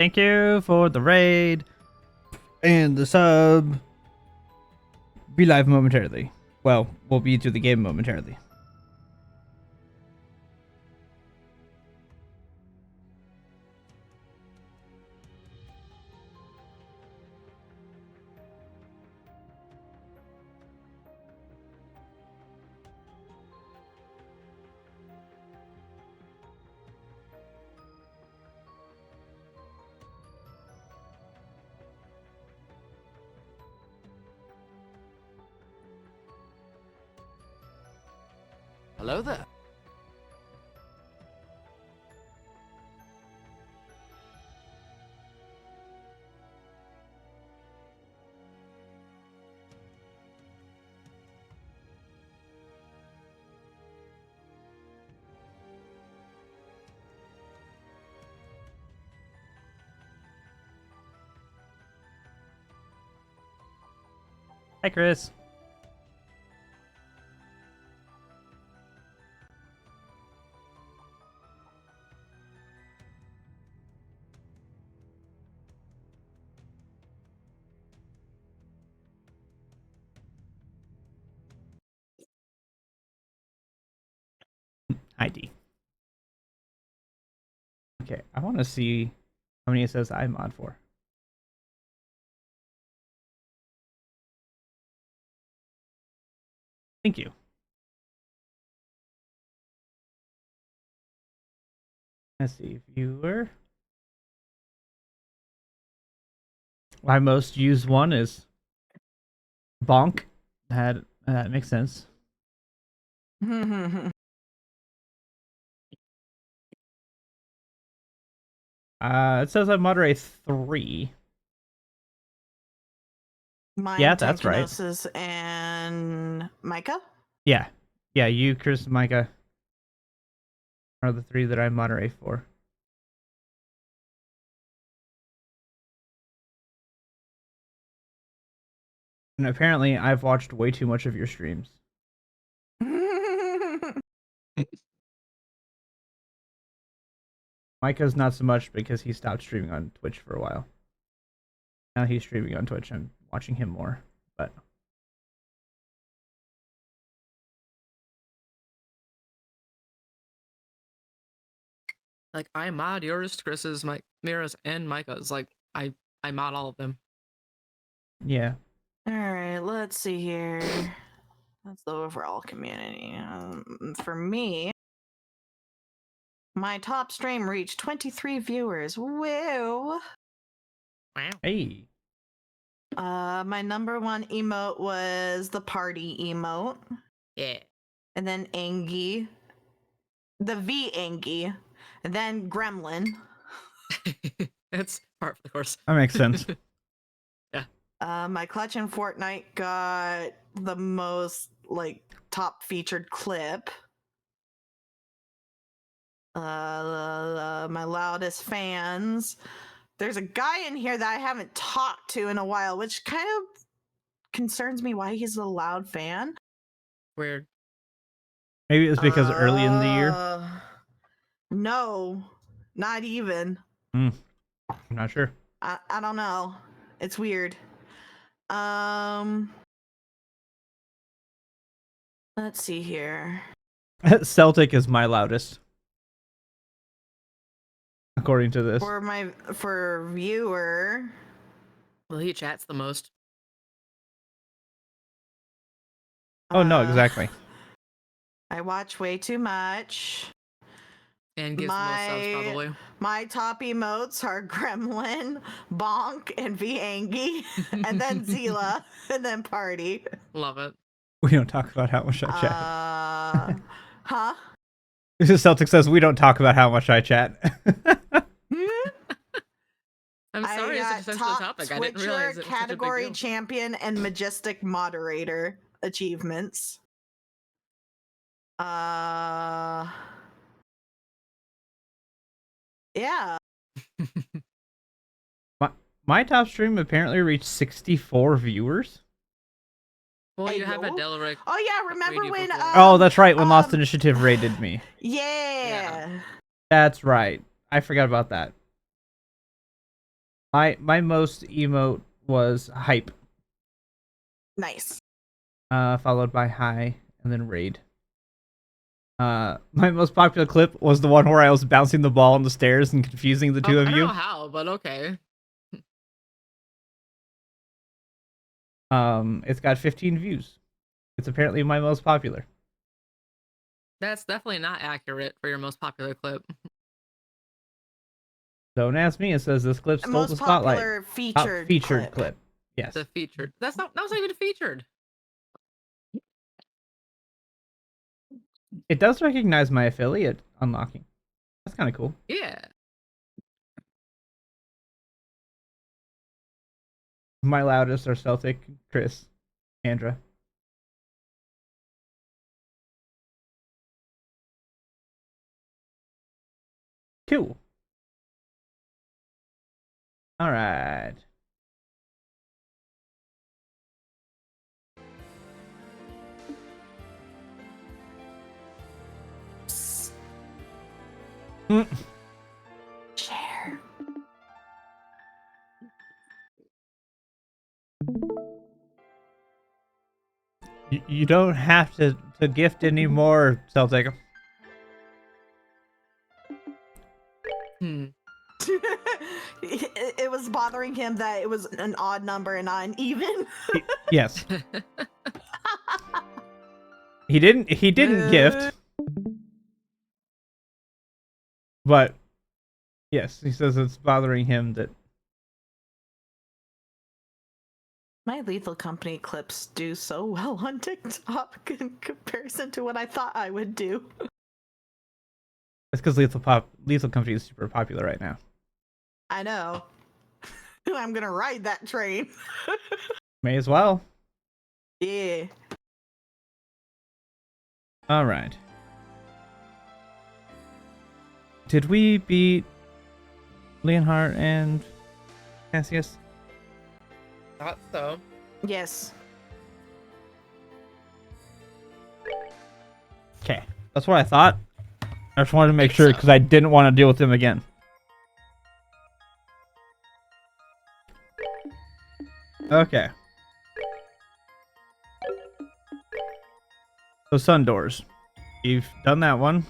Thank you for the raid and the sub. Be live momentarily. Well, we'll be to the game momentarily. Hello there. Hi, Chris. ID. Okay, I want to see how many it says I'm on for. Thank you. Let's see, viewer. My most used one is Bonk. That makes sense. It says I moderate 3. Mine, Yeah, that's right. Technosis, and Micah? Yeah. Yeah, you, Chris, and Micah are the 3 that I moderate for. And apparently I've watched way too much of your streams. Micah's not so much because he stopped streaming on Twitch for a while. Now he's streaming on Twitch. I'm watching him more, but Like I mod yours, Chris's, Mira's, and Micah's. Like I mod all of them. yeah. All right, let's see here. That's the overall community. For me, my top stream reached 23 viewers. Woo! Wow. Hey. My number 1 emote was the party emote. Yeah. And then Angie. The V Angie. And then Gremlin. It's part of the course. That makes sense. Yeah. My clutch in Fortnite got the most top featured clip. My loudest fans. There's a guy in here that I haven't talked to in a while, which kind of concerns me why he's a loud fan. Weird. Maybe it was because early in the year. No, not even. I'm not sure. I don't know. It's weird. Let's see here. Celtic is my loudest, according to this. For viewer. Well, he chats the most. Oh no, exactly. I watch way too much. And gives the most subs, probably. My top emotes are Gremlin, Bonk, and Viangi, and then Zila, and then Party. Love it. We don't talk about how much I chat. Huh? Celtic says we don't talk about how much I chat. I'm sorry, it's such a sensitive topic. I didn't realize it was category such a big deal. champion and majestic moderator achievements. Yeah. My top stream apparently reached 64 viewers. Well, Hey, you have a yo. Delaric. Oh yeah, remember when? Oh, that's right. When Lost Initiative raided me. Yeah. That's right. I forgot about that. My most emote was hype, Nice. followed by high, and then raid. My most popular clip was the one where I was bouncing the ball on the stairs and confusing the two of I don't you. know how, but okay. It's got 15 views. It's apparently my most popular. That's definitely not accurate for your most popular clip. Don't ask me. It says this clip stole the Most spotlight. popular Top featured, featured clip. clip. Yes. The featured. That was not even featured. It does recognize my affiliate unlocking. That's kind of cool. Yeah. My loudest are Celtic, Chris, Andra. Cool. All right. Share. You don't have to gift anymore, Celtic. It was bothering him that it was an odd number and not an even. Yes. He didn't gift. But yes, he says it's bothering him that My Lethal Company clips do so well on TikTok in comparison to what I thought I would do. it's because Lethal Company is super popular right now. I know. I'm gonna ride that train. May as well. Yeah. All right. Did we beat Leonhardt and Cassius? Thought so. Yes. Okay, that's what I thought. I just wanted to make Think sure so. because I didn't want to deal with him again. Okay. So sun doors. You've done that one.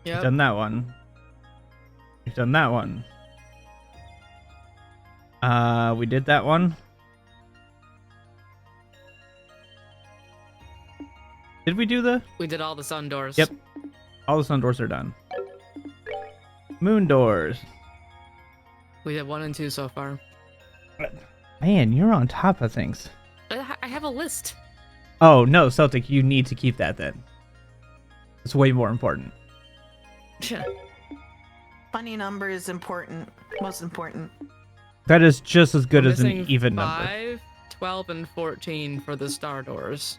You've Yep. done that one. You've done that one. We did that one. Did we do the? We did all the sun doors. Yep. All the sun doors are done. Moon doors. We did 1 and 2 so far. Man, you're on top of things. I have a list. Oh, no, Celtic, you need to keep that then. It's way more important. Funny number is important. Most important. That is just as good We're as an missing even number. 5, 12, and 14 for the star doors.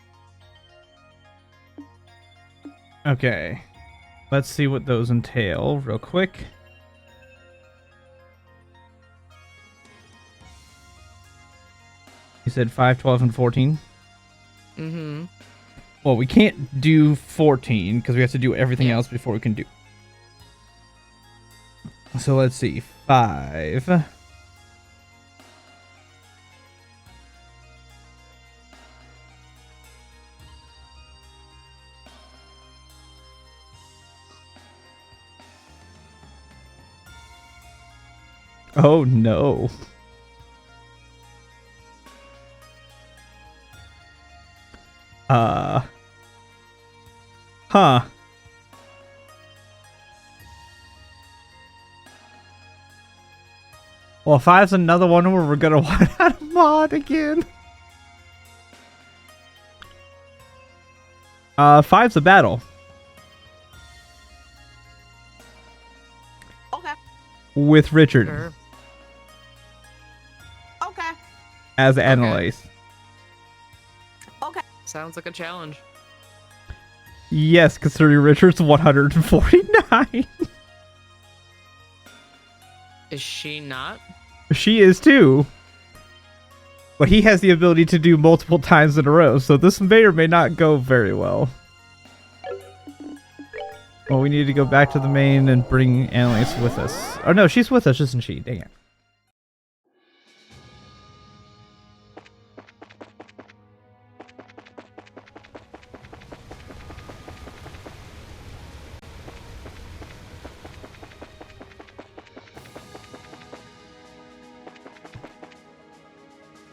Okay. Let's see what those entail real quick. You said 5, 12, and 14? Mm-hmm. Well, we can't do 14 because we have to do everything else before we can do. So let's see. 5. Oh no. Huh. Well, 5's another one where we're gonna want out of mod again. 5's a battle. Okay. With Richard Sure. Okay. as Annalise. Okay. Sounds like a challenge. Yes, considering Richard's 149. Is she not? She is too. But he has the ability to do multiple times in a row, so this may or may not go very well. Well, we need to go back to the main and bring Annalise with us. Oh no, she's with us, isn't she? Dang it.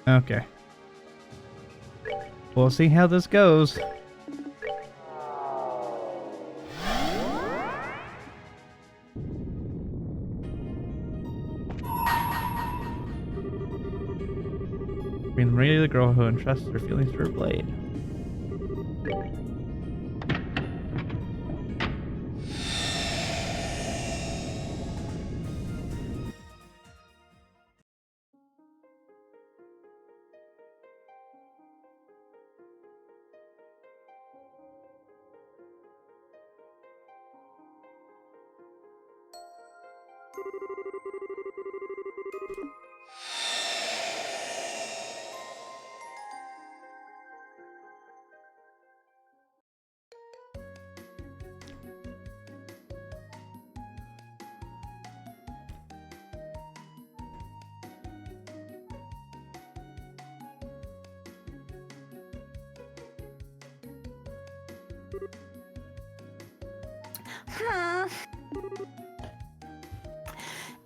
Okay. We'll see how this goes. Being really the girl who entrusts her feelings to her blade.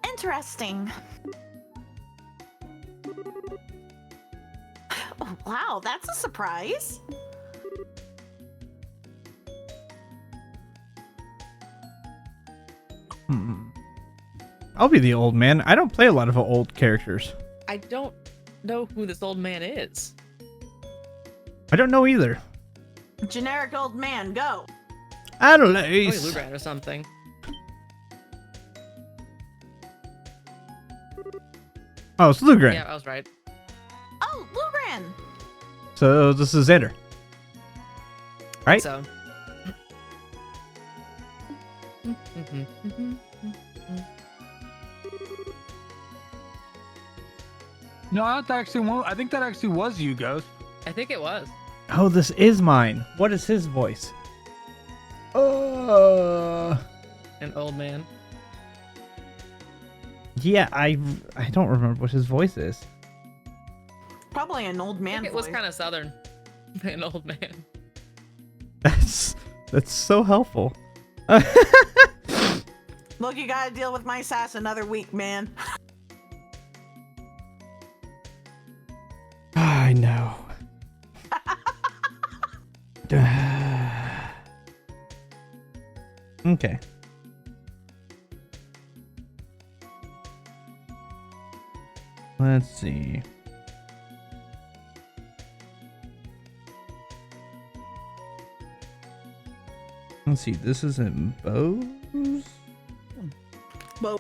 Interesting. Oh, wow, that's a surprise. I'll be the old man. I don't play a lot of old characters. I don't know who this old man is. I don't know either. Generic old man, go. Probably Annalise. Lugran or something. Oh, it's Lugran. Yeah, I was right. Oh, Lugran. So this is Xander. Right? So. No, I think that actually was you, Ghost. I think it was. Oh, this is mine. What is his voice? An old man. Yeah, I don't remember what his voice is. Probably an old I man think it was voice. kind of southern. An old man. That's so helpful. Look, you gotta deal with my sass another week, man. I know. Okay. Let's see. Let's see. This is in Bose. Bo.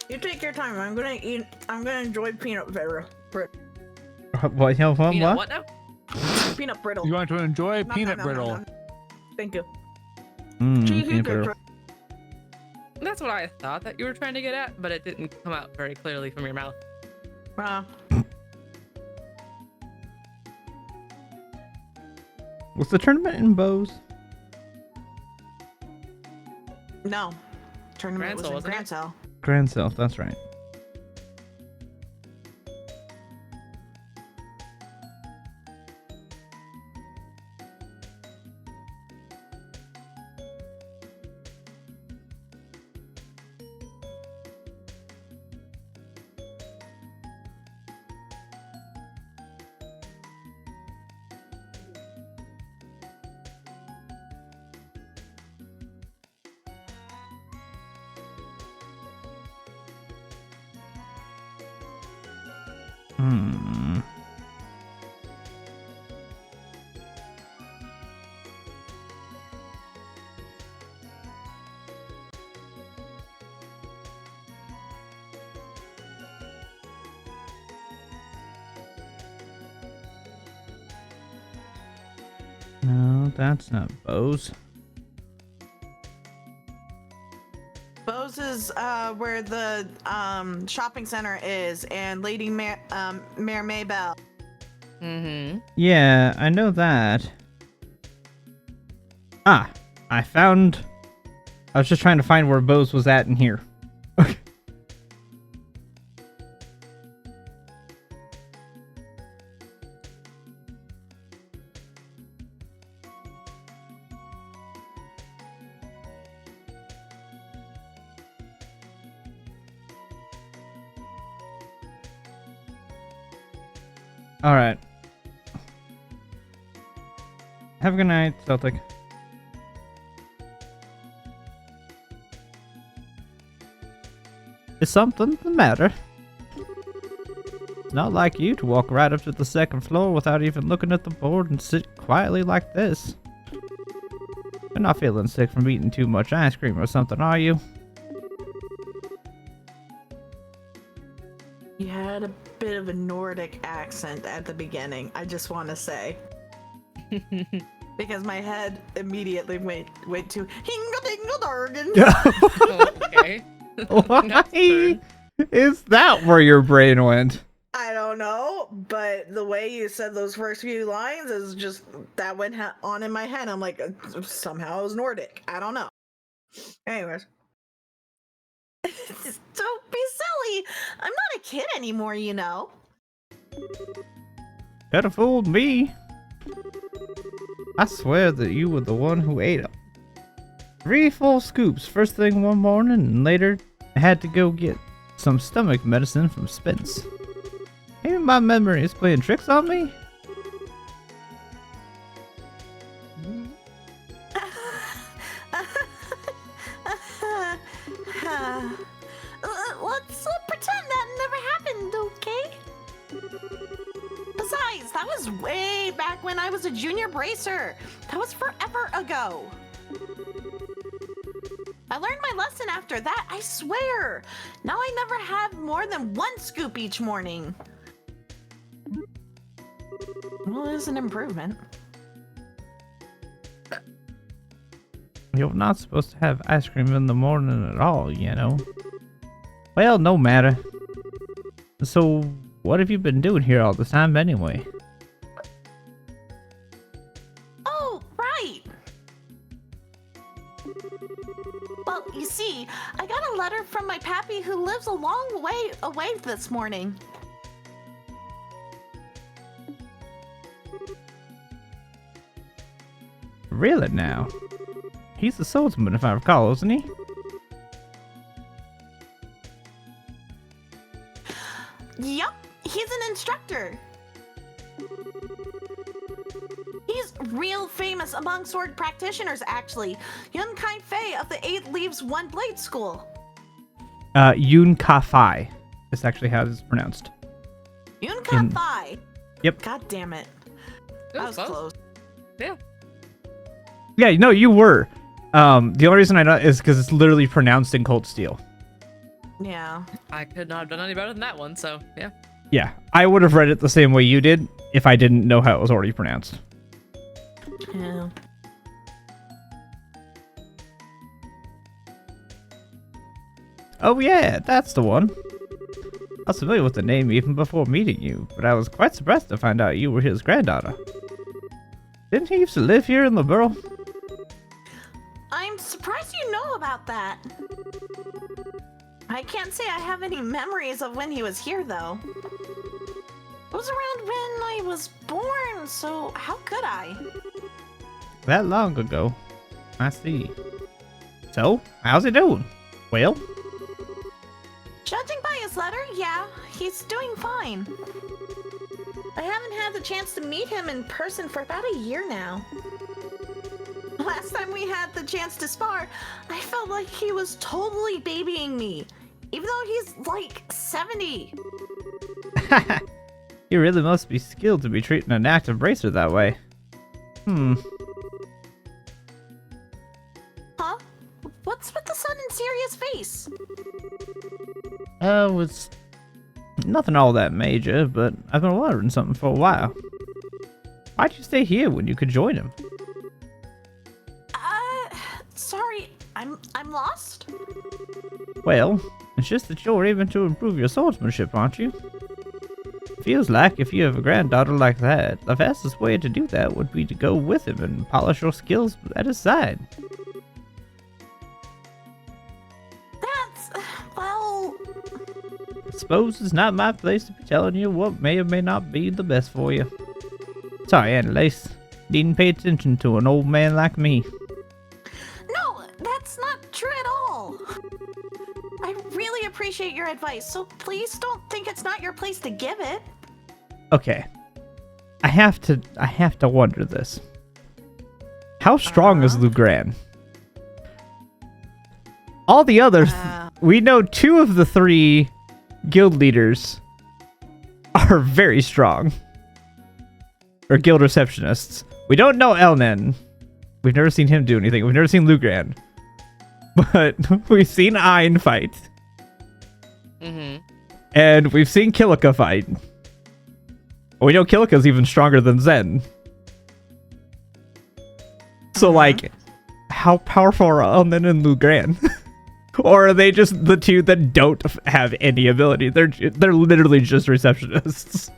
You take your time. I'm gonna enjoy peanut butter. What? You know What? what now? Peanut brittle. You want to enjoy Nom, peanut nom, nom, nom, brittle. nom. Thank you. Peanut butter. That's what I thought that you were trying to get at, but it didn't come out very clearly from your mouth. Was the tournament in Bose? No. Tournament was Grancel, in wasn't it? Grancel. Grand Self, that's right. Hmm. No, that's not Bose. Bose is where the shopping center is, and Lady Mayor Maybell. Mm-hmm. Yeah, I know that. Ah, I was just trying to find where Bose was at in here. Okay. All right. Have a good night, Celtic. Is something the matter? It's not like you to walk right up to the second floor without even looking at the board and sit quietly like this. You're not feeling sick from eating too much ice cream or something, are you? You had a bit of a Nordic accent at the beginning, I just want to say. Because my head immediately went to Hingadingadargan. Okay. Why is that where your brain went? I don't know, but the way you said those first few lines is just that went on in my head. I'm like, somehow it was Nordic. I don't know. Anyways. Don't be silly. I'm not a kid anymore, you know. Could have fooled me. I swear that you were the one who ate 3 full scoops first thing one morning and later had to go get some stomach medicine from Spence. Maybe my memory is playing tricks on me? Let's pretend that never happened, okay? Besides, that was way back when I was a junior bracer. That was forever ago. I learned my lesson after that, I swear. Now I never have more than 1 scoop each morning. Well, it is an improvement. You're not supposed to have ice cream in the morning at all, you know. Well, no matter. So, what have you been doing here all the time anyway? Oh, right. Well, you see, I got a letter from my pappy who lives a long way away this morning. Really now? He's the swordsman if I recall, isn't he? Yup, he's an instructor. He's real famous among sword practitioners, actually. Yun Kai Fei of the 8 Leaves One Blade School. Yun Ka Fai. That's actually how it's pronounced. Yun Kai Fei. Yep. God damn it. It That was was close. Yeah. Yeah, no, you were. The only reason I know is because it's literally pronounced in Cold Steel. Yeah. I could not have done any better than that one, so yeah. Yeah, I would have read it the same way you did if I didn't know how it was already pronounced. Yeah. Oh yeah, that's the one. I was familiar with the name even before meeting you, but I was quite surprised to find out you were his granddaughter. Didn't he used to live here in the borough? I'm surprised you know about that. I can't say I have any memories of when he was here, though. It was around when I was born, so how could I? That long ago. I see. So, how's he doing? Well? Judging by his letter, yeah, he's doing fine. I haven't had the chance to meet him in person for about a year now. Last time we had the chance to spar, I felt like he was totally babying me, even though he's like 70. You really must be skilled to be treating an active bracer that way. Huh? What's with the sudden serious face? It's nothing all that major, but I've been wondering something for a while. Why'd you stay here when you could join him? Sorry, I'm lost? Well, it's just that you're aiming to improve your swordsmanship, aren't you? Feels like if you have a granddaughter like that, the fastest way to do that would be to go with him and polish your skills at his side. That's, well... Suppose it's not my place to be telling you what may or may not be the best for you. Sorry, Annalise. Needn't pay attention to an old man like me. No, that's not true at all. I really appreciate your advice, so please don't think it's not your place to give it. Okay, I have to wonder this. How strong is Lugran? All the others, we know 2 of the 3 guild leaders are very strong. Or guild receptionists. We don't know Elnen. We've never seen him do anything. We've never seen Lugran. But we've seen Ein fight. And we've seen Kilika fight. We know Kilika's even stronger than Zen. So, like, how powerful are Elnen and Lugran? Or are they just the 2 that don't have any ability? They're literally just receptionists.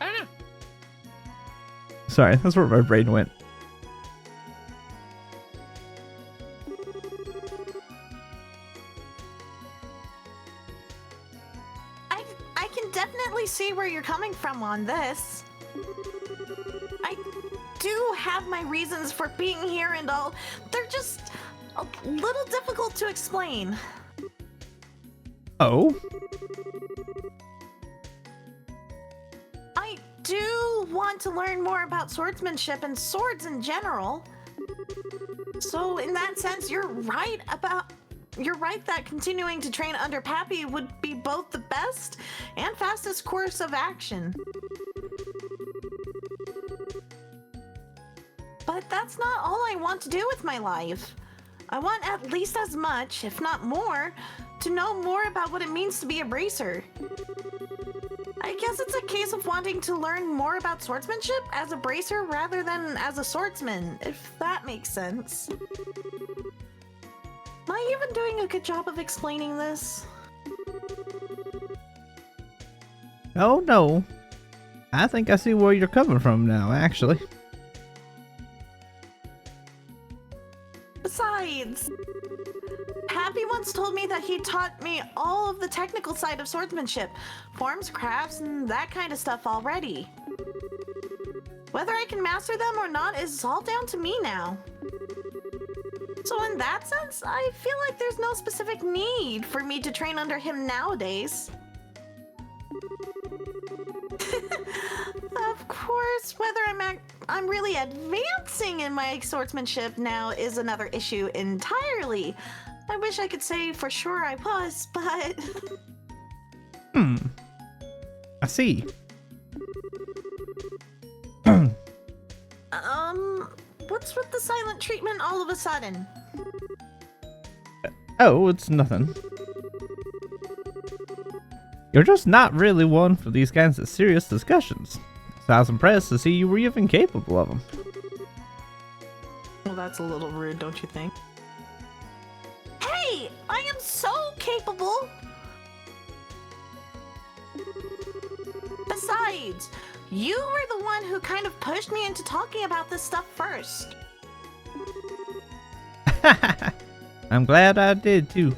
I don't know. Sorry, that's where my brain went. I can definitely see where you're coming from on this. I do have my reasons for being here and all. They're just a little difficult to explain. Oh? I do want to learn more about swordsmanship and swords in general. So in that sense, you're right that continuing to train under Pappy would be both the best and fastest course of action. But that's not all I want to do with my life. I want at least as much, if not more, to know more about what it means to be a bracer. I guess it's a case of wanting to learn more about swordsmanship as a bracer rather than as a swordsman, if that makes sense. Am I even doing a good job of explaining this? Oh, no. I think I see where you're coming from now, actually. Besides, Pappy once told me that he taught me all of the technical side of swordsmanship, forms, crafts, and that kind of stuff already. Whether I can master them or not is all down to me now. So in that sense, I feel like there's no specific need for me to train under him nowadays. Of course, whether I'm really advancing in my swordsmanship now is another issue entirely. I wish I could say for sure I was, but... I see. What's with the silent treatment all of a sudden? Oh, it's nothing. You're just not really one for these kinds of serious discussions. So I was impressed to see you were even capable of them. Well, that's a little rude, don't you think? Hey! I am so capable! Besides, you were the one who kind of pushed me into talking about this stuff first. I'm glad I did too.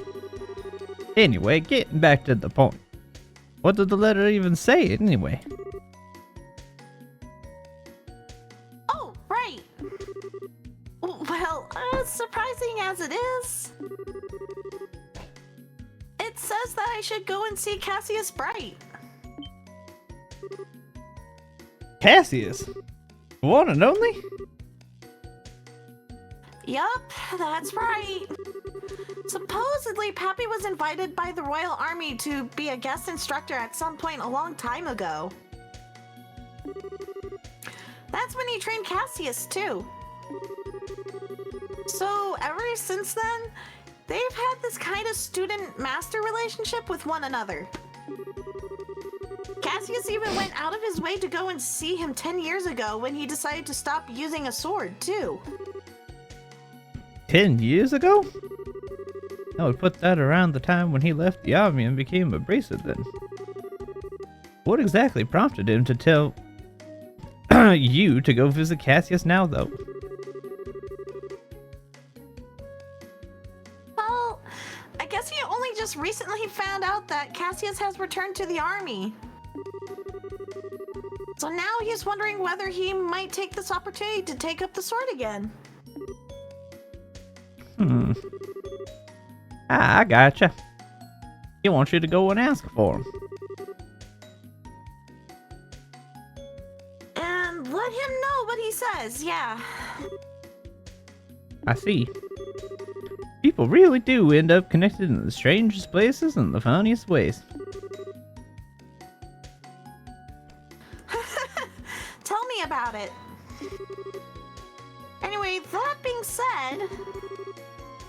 Anyway, getting back to the point. What did the letter even say anyway? Oh, right. Well, as surprising as it is, it says that I should go and see Cassius Bright. Cassius? One and only? Yup, that's right. Supposedly, Pappy was invited by the Royal Army to be a guest instructor at some point a long time ago. That's when he trained Cassius, too. So, ever since then, they've had this kind of student-master relationship with one another. Cassius even went out of his way to go and see him 10 years ago when he decided to stop using a sword, too. 10 years ago? I would put that around the time when he left the army and became a bracer then. What exactly prompted him to tell you to go visit Cassius now, though? Well, I guess he only just recently found out that Cassius has returned to the army. So now he's wondering whether he might take this opportunity to take up the sword again. I gotcha. He wants you to go and ask for him. was, yeah. I see. People really do end up connected in the strangest places and the funniest ways. Tell me about it. Anyway, that being said,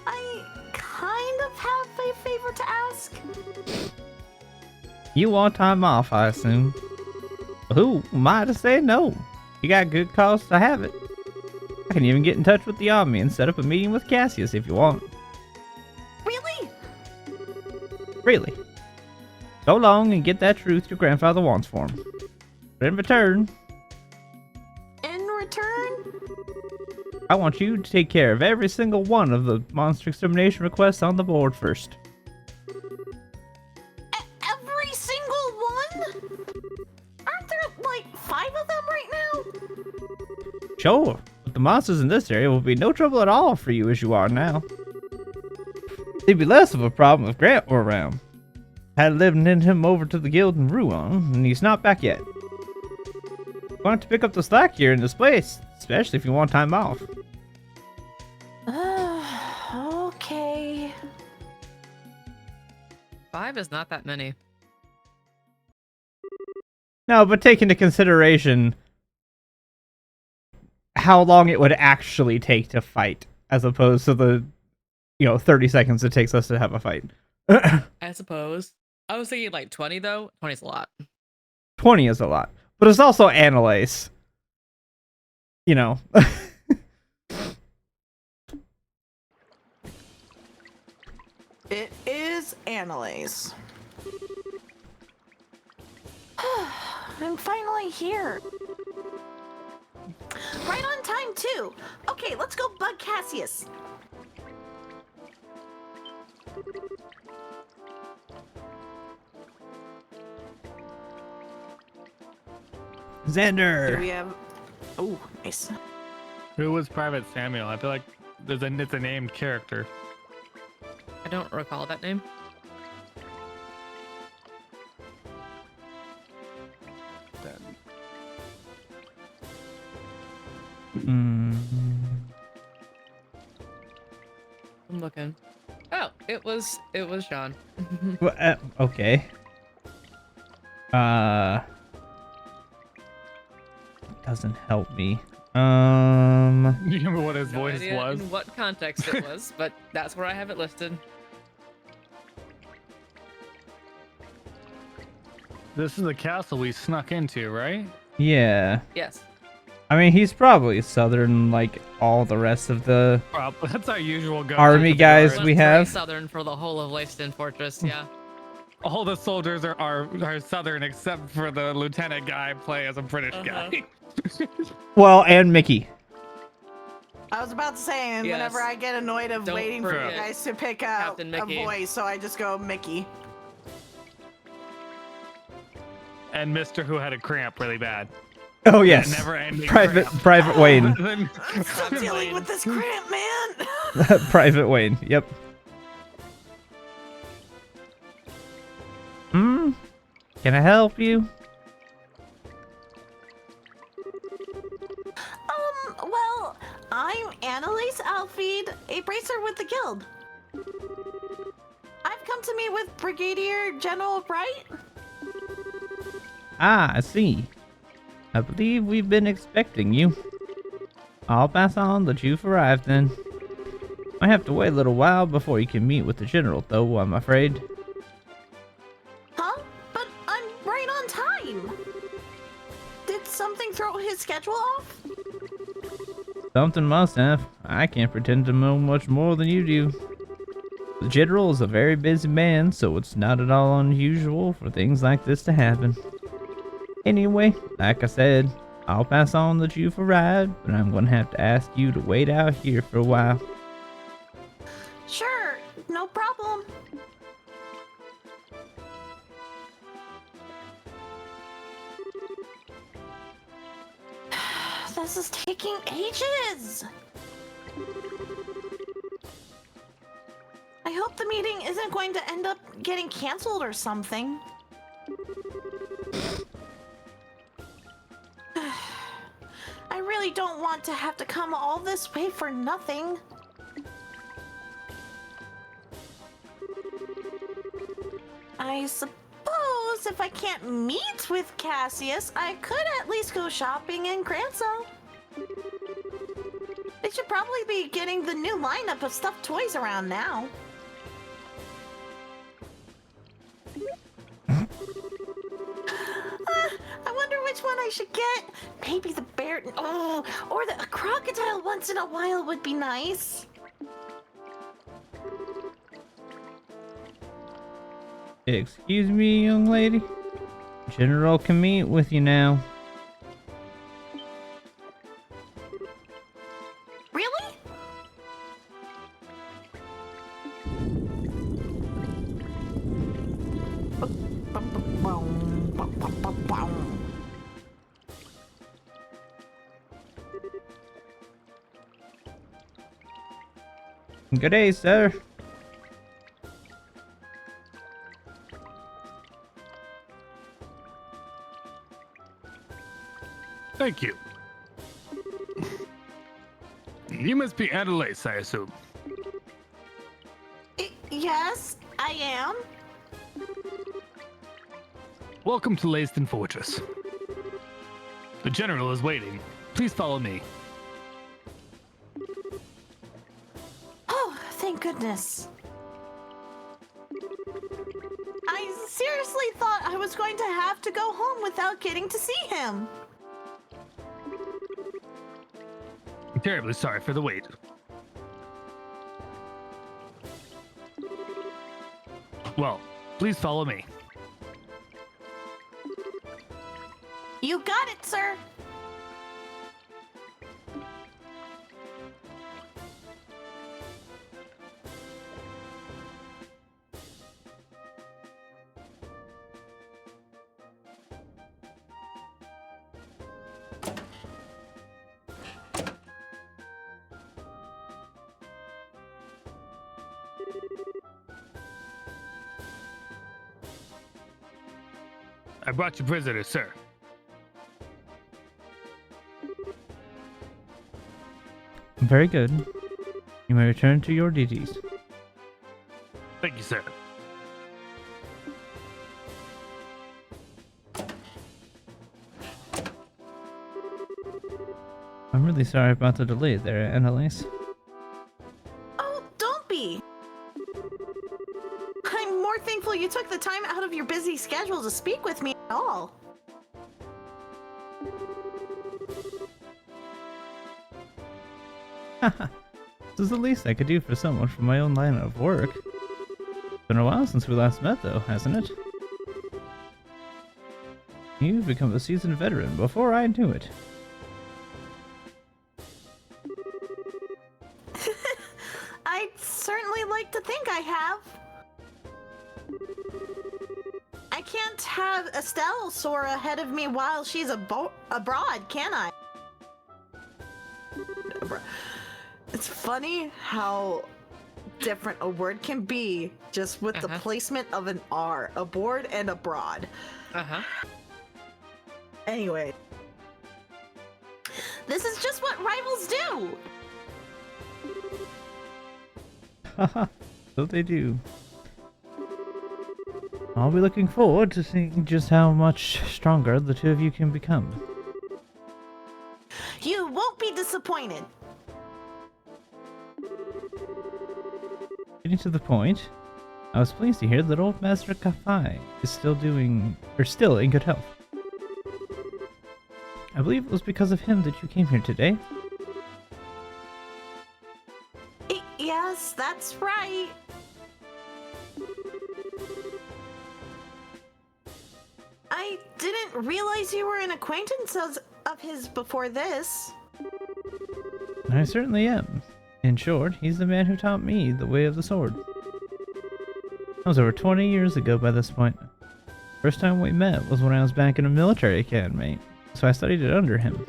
I kind of have a favor to ask. You want time off, I assume. Who am I to say no? You got good cause to have it. I can even get in touch with the army and set up a meeting with Cassius if you want. Really? Really. Go along and get that truth your grandfather wants for him. But in return, I want you to take care of every single one of the monster extermination requests on the board first. Every single one? Aren't there like 5 of them right now? Sure, but the monsters in this area will be no trouble at all for you as you are now. It'd be less of a problem if Grant were around. Had lived in him over to the guild in Ruan, and he's not back yet. Why don't you pick up the slack here in this place, especially if you want time off? Okay. 5 is not that many. No, but take into consideration how long it would actually take to fight, as opposed to the, 30 seconds it takes us to have a fight. I suppose. I was thinking like 20 though. 20 is a lot. 20 is a lot. But it's also Annalise. It is Annalise. I'm finally here. Right on time, too. Okay, let's go bug Cassius. Xander! Do we have... Oh, nice. Who was Private Samuel? I feel like it's a named character. I don't recall that name. Mm. I'm looking. Oh, it was Sean. Well, okay. Doesn't help me. You remember what his No voice idea was? in what context it was, but that's where I have it listed. This is the castle we snuck into, right? Yeah. Yes. I mean, he's probably southern like all the rest of the That's our usual go. army guys Went we very have. southern for the whole of Leyston Fortress, yeah. All the soldiers are southern except for the lieutenant guy play as a British guy. Well, and Mickey. I was about to say, and Yes. whenever I get annoyed of Don't waiting for you forget guys to pick out Captain a Mickey. voice, so I just go Mickey. And Mr. Who had a cramp really bad. Oh yes. Never ending Private Wayne. I'm still dealing with this cramp, man. Private Wayne. Yep. Can I help you? Well, I'm Annalise Alfeed, a bracer with the guild. I've come to meet with Brigadier General Bright. Ah, I see. I believe we've been expecting you. I'll pass on that you've arrived then. I have to wait a little while before you can meet with the general, though, I'm afraid. Huh? But I'm right on time. Did something throw his schedule off? Something must have. I can't pretend to know much more than you do. The general is a very busy man, so it's not at all unusual for things like this to happen. Anyway, like I said, I'll pass on that you've arrived, but I'm going to have to ask you to wait out here for a while. Sure, no problem. This is taking ages. I hope the meeting isn't going to end up getting canceled or something. I really don't want to have to come all this way for nothing. I suppose if I can't meet with Cassius, I could at least go shopping in Cranso. They should probably be getting the new lineup of stuffed toys around now. I wonder which one I should get. Maybe the bear, or a crocodile once in a while would be nice. Excuse me, young lady. General can meet with you now. Really? Good day, sir. Thank you. You must be Adelaide, I assume. Yes, I am. Welcome to Leyston Fortress. The general is waiting. Please follow me. Oh, thank goodness. I seriously thought I was going to have to go home without getting to see him. I'm terribly sorry for the wait. Well, please follow me. You got it, sir. I brought you prisoner, sir. Very good. You may return to your duties. Thank you, sir. I'm really sorry about the delay there, Annalise. Oh, don't be. I'm more thankful you took the time out of your busy schedule to speak with me at all. Haha. This is the least I could do for someone from my own line of work. It's been a while since we last met, though, hasn't it? You've become a seasoned veteran before I knew it. I'd certainly like to think I have. I can't have Estelle soar ahead of me while she's abroad, can I? It's funny how different a word can be just with the placement of an R. Aboard and abroad. Anyway. This is just what rivals do! Haha, so they do. I'll be looking forward to seeing just how much stronger the two of you can become. You won't be disappointed. Getting to the point, I was pleased to hear that old Master Kafai is still in good health. I believe it was because of him that you came here today. Yes, that's right. I didn't realize you were an acquaintance of his before this. I certainly am. In short, he's the man who taught me the way of the sword. That was over 20 years ago by this point. First time we met was when I was back in a military academy, so I studied it under him.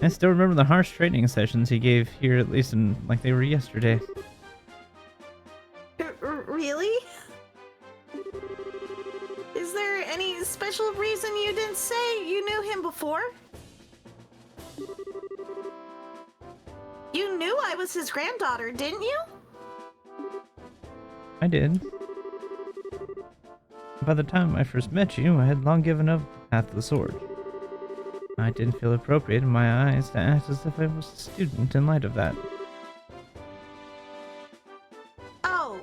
I still remember the harsh training sessions he gave here, at least like they were yesterday. Really? Is there any special reason you didn't say you knew him before? was his granddaughter, didn't you? I did. By the time I first met you, I had long given up the path of the sword. I didn't feel appropriate in my eyes to act as if I was a student in light of that. Oh,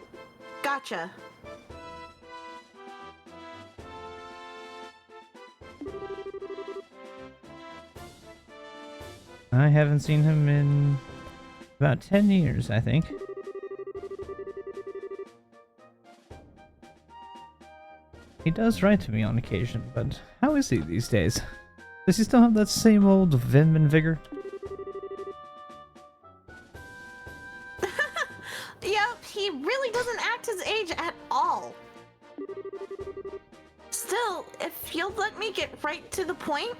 gotcha. I haven't seen him in about 10 years, I think. He does write to me on occasion, but how is he these days? Does he still have that same old vim and vigor? Yep, he really doesn't act his age at all. Still, if you'll let me get right to the point.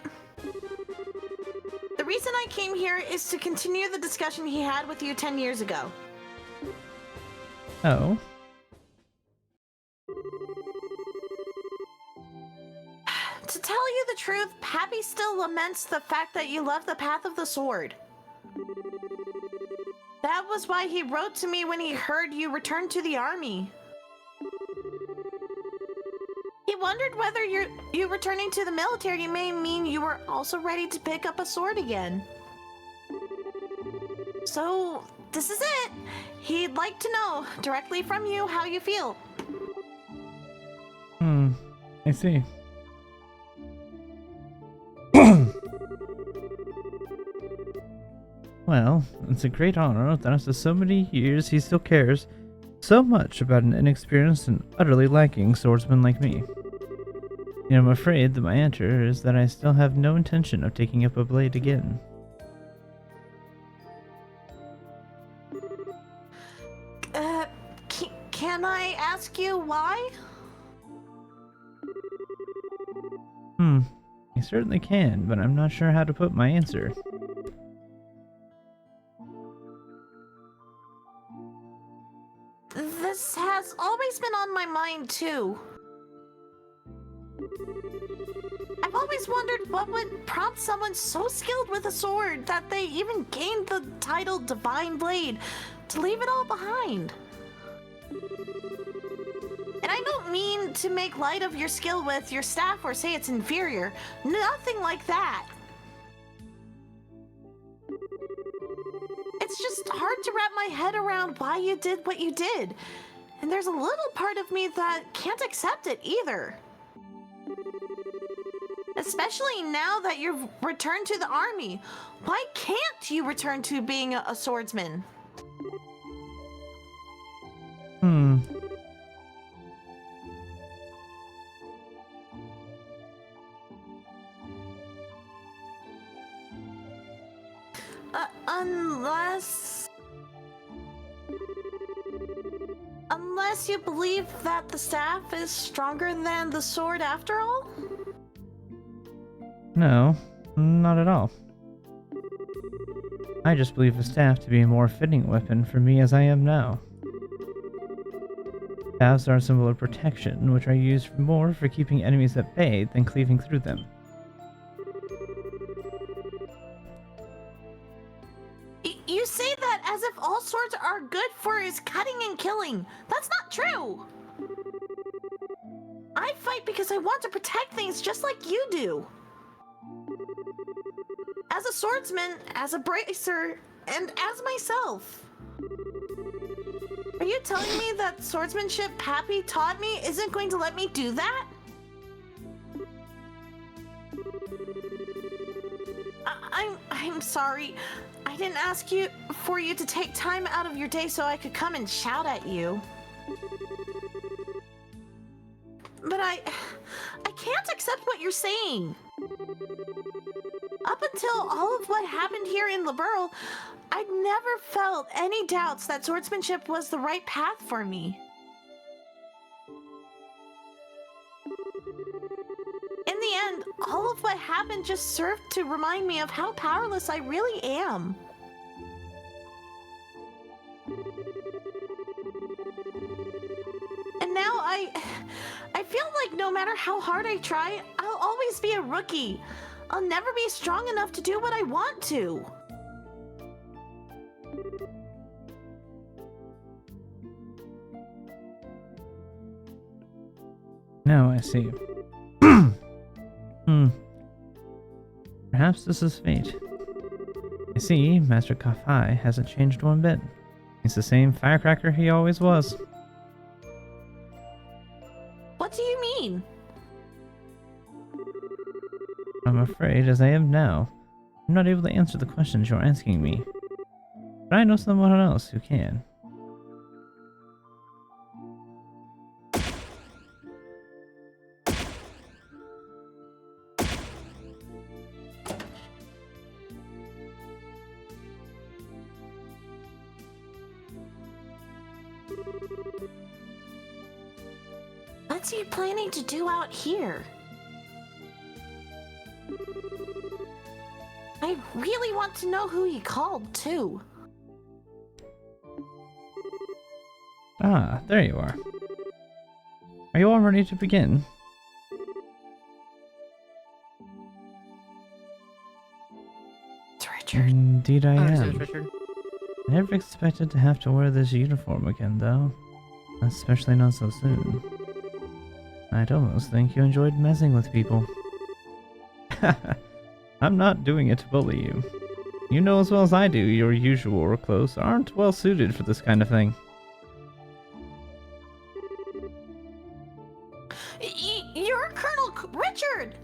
The reason I came here is to continue the discussion he had with you 10 years ago. Oh. To tell you the truth, Pappy still laments the fact that you left the path of the sword. That was why he wrote to me when he heard you returned to the army. He wondered whether you returning to the military may mean you were also ready to pick up a sword again. So, this is it. He'd like to know directly from you how you feel. I see. Well, it's a great honor that after so many years he still cares so much about an inexperienced and utterly lacking swordsman like me. And I'm afraid that my answer is that I still have no intention of taking up a blade again. Can I ask you why? I certainly can, but I'm not sure how to put my answer. This has always been on my mind, too. I've always wondered what would prompt someone so skilled with a sword that they even gained the title Divine Blade to leave it all behind. And I don't mean to make light of your skill with your staff or say it's inferior. Nothing like that. It's just hard to wrap my head around why you did what you did. And there's a little part of me that can't accept it either. Especially now that you've returned to the army. Why can't you return to being a swordsman? Unless you believe that the staff is stronger than the sword after all? No, not at all. I just believe the staff to be a more fitting weapon for me as I am now. Staffs are a symbol of protection, which I use more for keeping enemies at bay than cleaving through them. You say that as if all swords are good for is cutting and killing. That's not true. I fight because I want to protect things just like you do. As a swordsman, as a bracer, and as myself. Are you telling me that swordsmanship Pappy taught me isn't going to let me do that? I'm sorry. I didn't ask you for you to take time out of your day so I could come and shout at you. But I can't accept what you're saying. Up until all of what happened here in Liberl, I'd never felt any doubts that swordsmanship was the right path for me. In the end, all of what happened just served to remind me of how powerless I really am. And now I feel like no matter how hard I try, I'll always be a rookie. I'll never be strong enough to do what I want to. Now I see. Perhaps this is fate. I see, Master Kafai hasn't changed one bit. He's the same firecracker he always was. What do you mean? I'm afraid, as I am now, I'm not able to answer the questions you're asking me. But I know someone else who can. What's he planning to do out here? I really want to know who he called, too. Ah, there you are. Are you all ready to begin? It's Richard. Indeed I Oh, is am. it Richard? I never expected to have to wear this uniform again, though. Especially not so soon. I'd almost think you enjoyed messing with people. I'm not doing it to bully you. You know as well as I do your usual clothes aren't well suited for this kind of thing. You're Colonel Richard!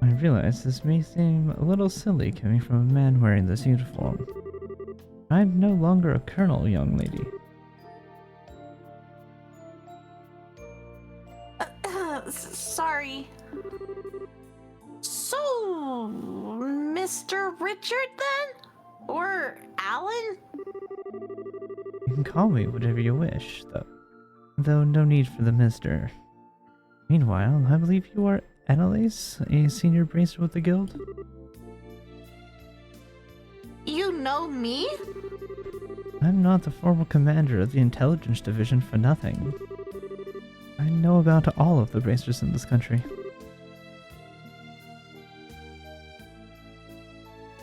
I realize this may seem a little silly coming from a man wearing this uniform. I'm no longer a colonel, young lady. Sorry. So, Mr. Richard then? Or Alan? You can call me whatever you wish, though no need for the mister. Meanwhile, I believe you are Annalise, a senior bracer with the guild? You know me? I'm not the former commander of the intelligence division for nothing. I know about all of the bracers in this country.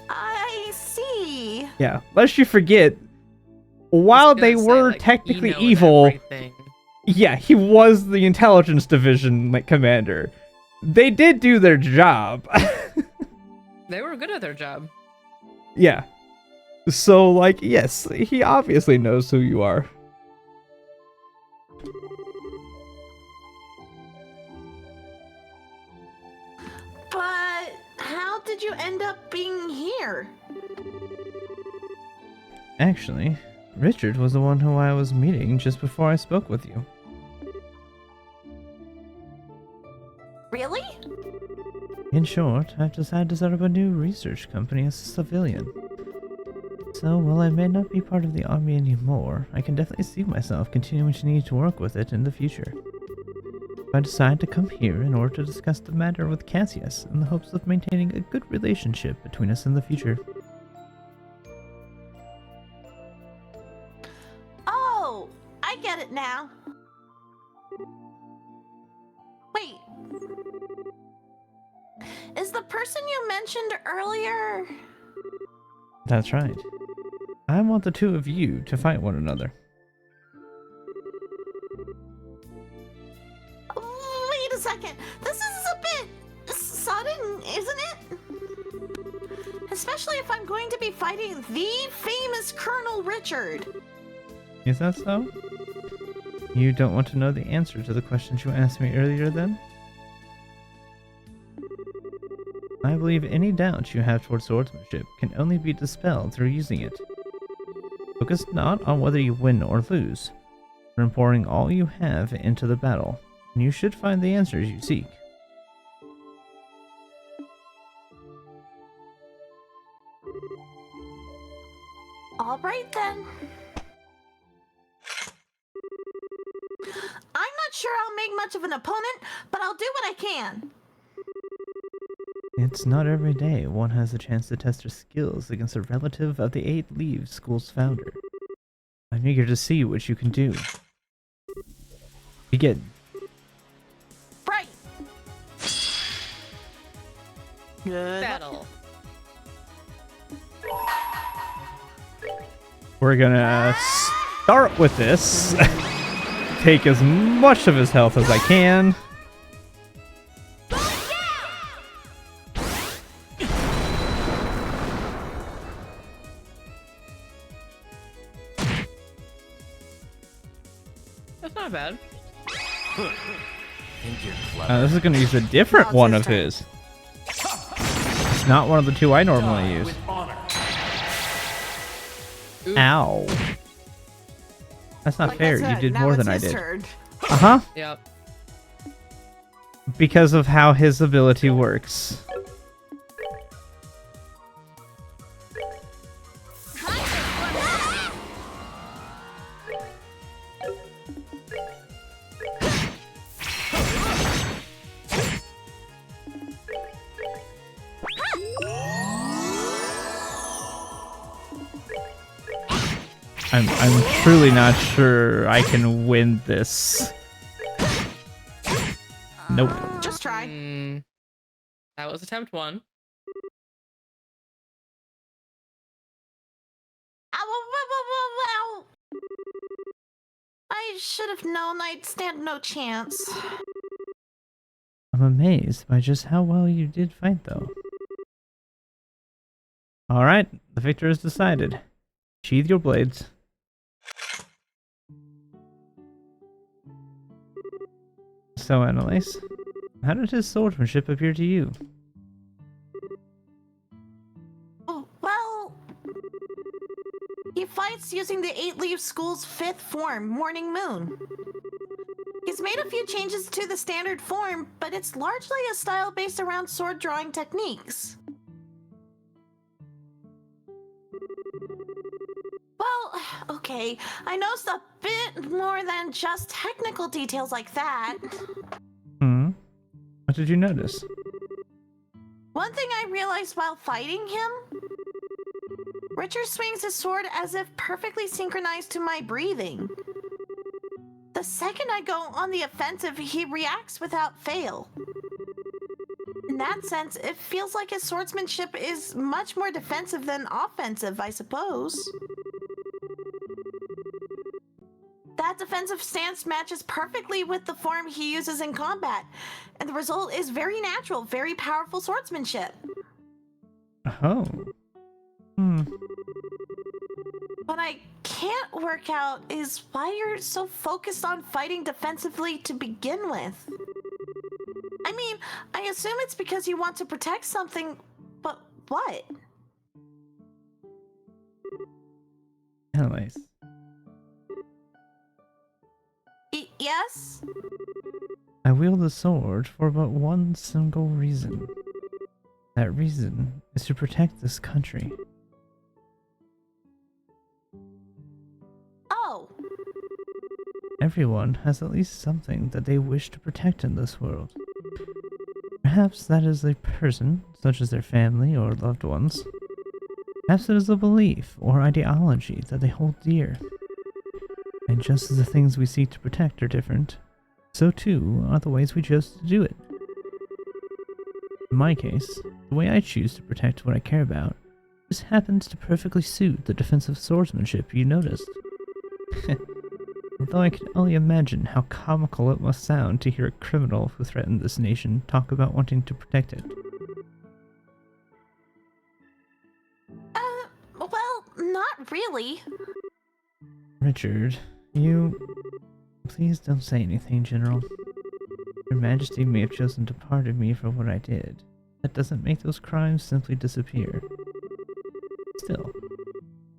I see. Yeah, lest you forget, while they Gonna say, were like, technically he knows evil, everything. yeah, he was the intelligence division commander. They did do their job. They were good at their job. Yeah. So, yes, he obviously knows who you are. But how did you end up being here? Actually, Richard was the one who I was meeting just before I spoke with you. Really? In short, I've decided to set up a new research company as a civilian. So, while I may not be part of the army anymore, I can definitely see myself continuing to need to work with it in the future. I decided to come here in order to discuss the matter with Cassius in the hopes of maintaining a good relationship between us in the future. Oh, I get it now. Wait. Is the person you mentioned earlier... That's right. I want the two of you to fight one another. Wait a second. This is a bit sudden, isn't it? Especially if I'm going to be fighting the famous Colonel Richard. Is that so? You don't want to know the answer to the questions you asked me earlier, then? I believe any doubts you have towards swordsmanship can only be dispelled through using it. Focus not on whether you win or lose, but pouring all you have into the battle, and you should find the answers you seek. All right then. I'm not sure I'll make much of an opponent, but I'll do what I can. It's not every day one has a chance to test their skills against a relative of the Eight Leaves School's founder. I'm eager to see what you can do. Begin. Right. Good. Battle. We're gonna start with this. Take as much of his health as I can. That's not bad. This is gonna use a different Now's one his of turn. his. It's not one of the two I normally use. Ooh. Ow. That's not Like fair. I You said, did now more it's than I his did. turn. Uh-huh. Yep. Because of how his ability works. I'm truly not sure I can win this. Nope. Just try. That was attempt 1. Ow, I should have known I'd stand no chance. I'm amazed by just how well you did fight, though. Alright, the victor is decided. Sheathe your blades. So, Annalise, how did his swordsmanship appear to you? Well, he fights using the 8-leaf school's 5th form, Morning Moon. He's made a few changes to the standard form, but it's largely a style based around sword drawing techniques. Well, okay, I noticed a bit more than just technical details like that. What did you notice? One thing I realized while fighting him, Richard swings his sword as if perfectly synchronized to my breathing. The second I go on the offensive, he reacts without fail. In that sense, it feels like his swordsmanship is much more defensive than offensive, I suppose. That defensive stance matches perfectly with the form he uses in combat, and the result is very natural, very powerful swordsmanship. Oh. What I can't work out is why you're so focused on fighting defensively to begin with. I mean, I assume it's because you want to protect something, but what? Annalise. Yes? I wield the sword for but one single reason. That reason is to protect this country. Oh. Everyone has at least something that they wish to protect in this world. Perhaps that is a person, such as their family or loved ones. Perhaps it is a belief or ideology that they hold dear. And just as the things we seek to protect are different, so too are the ways we chose to do it. In my case, the way I choose to protect what I care about just happens to perfectly suit the defensive swordsmanship you noticed. Although I can only imagine how comical it must sound to hear a criminal who threatened this nation talk about wanting to protect it. Well, not really. Richard, you... Please don't say anything, General. Your Majesty may have chosen to pardon me for what I did. That doesn't make those crimes simply disappear. Still,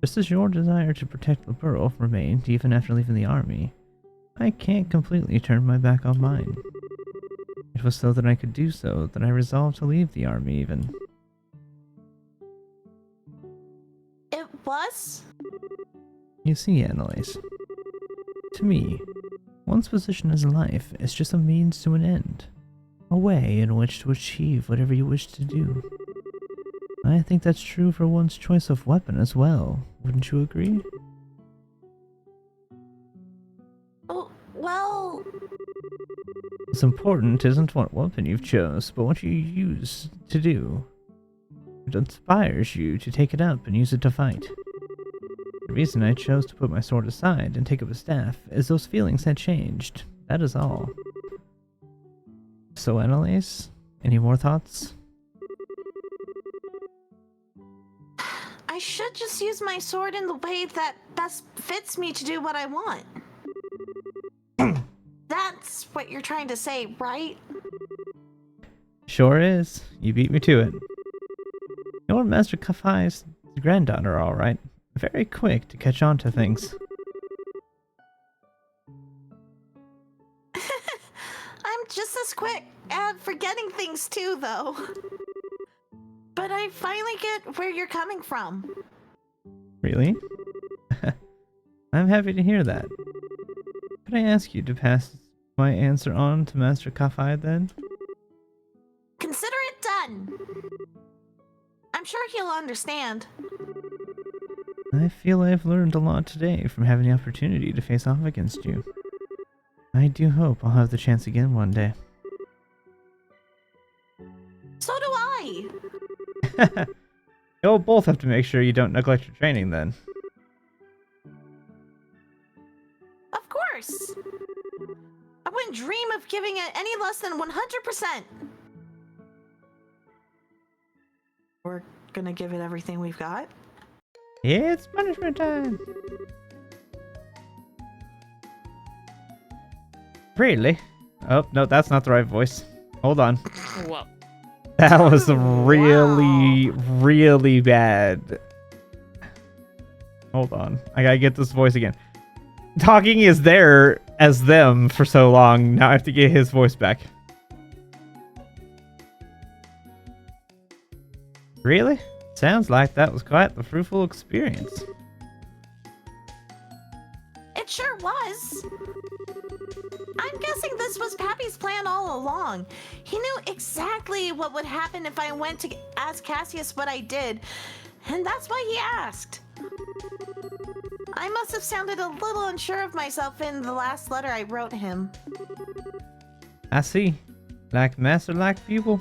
just as your desire to protect the borough remained even after leaving the army, I can't completely turn my back on mine. It was so that I could do so that I resolved to leave the army even. It was? You see, Annalise, to me, one's position in life is just a means to an end, a way in which to achieve whatever you wish to do. I think that's true for one's choice of weapon as well, wouldn't you agree? Oh, well... What's important isn't what weapon you've chose, but what you use to do. It inspires you to take it up and use it to fight. It The reason I chose to put my sword aside and take up a staff is those feelings had changed. That is all. So, Annalise, any more thoughts? I should just use my sword in the way that best fits me to do what I want. That's what you're trying to say, right? Sure is. You beat me to it. You're Master Kafai's granddaughter, all right. Very quick to catch on to things. I'm just as quick at forgetting things too, though. But I finally get where you're coming from. Really? I'm happy to hear that. Could I ask you to pass my answer on to Master Kafai then? Consider it done. I'm sure he'll understand. I feel I've learned a lot today from having the opportunity to face off against you. I do hope I'll have the chance again one day. So do I. You'll both have to make sure you don't neglect your training then. Of course. I wouldn't dream of giving it any less than 100%. We're gonna give it everything we've got. It's punishment time! Really? Oh, no, that's not the right voice. Hold on. Whoa. That was Wow. really bad. Hold on. I gotta get this voice again. Talking is there as them for so long. Now I have to get his voice back. Really? Sounds like that was quite the fruitful experience. It sure was. I'm guessing this was Pappy's plan all along. He knew exactly what would happen if I went to ask Cassius what I did, and that's why he asked. I must have sounded a little unsure of myself in the last letter I wrote him. I see. Like master, like pupil.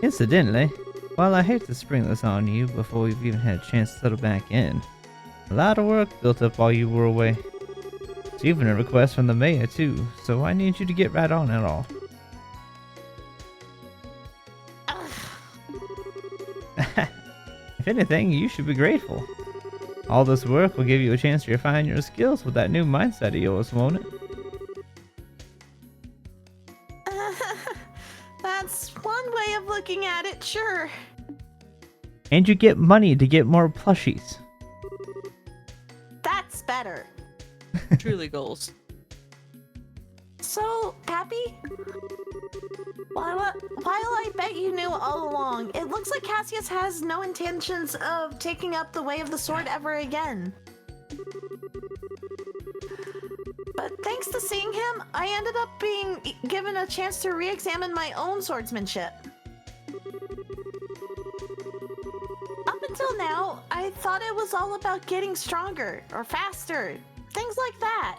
Incidentally, while I hate to spring this on you before we've even had a chance to settle back in, a lot of work built up while you were away. It's even a request from the mayor too, so I need you to get right on it all. If anything, you should be grateful. All this work will give you a chance to refine your skills with that new mindset of yours, won't it? That's one way of looking at it, sure. And you get money to get more plushies. That's better. Truly goals. So, Pappy? While I bet you knew all along, it looks like Cassius has no intentions of taking up the way of the sword ever again. But thanks to seeing him, I ended up being given a chance to re-examine my own swordsmanship. Up until now, I thought it was all about getting stronger or faster, things like that.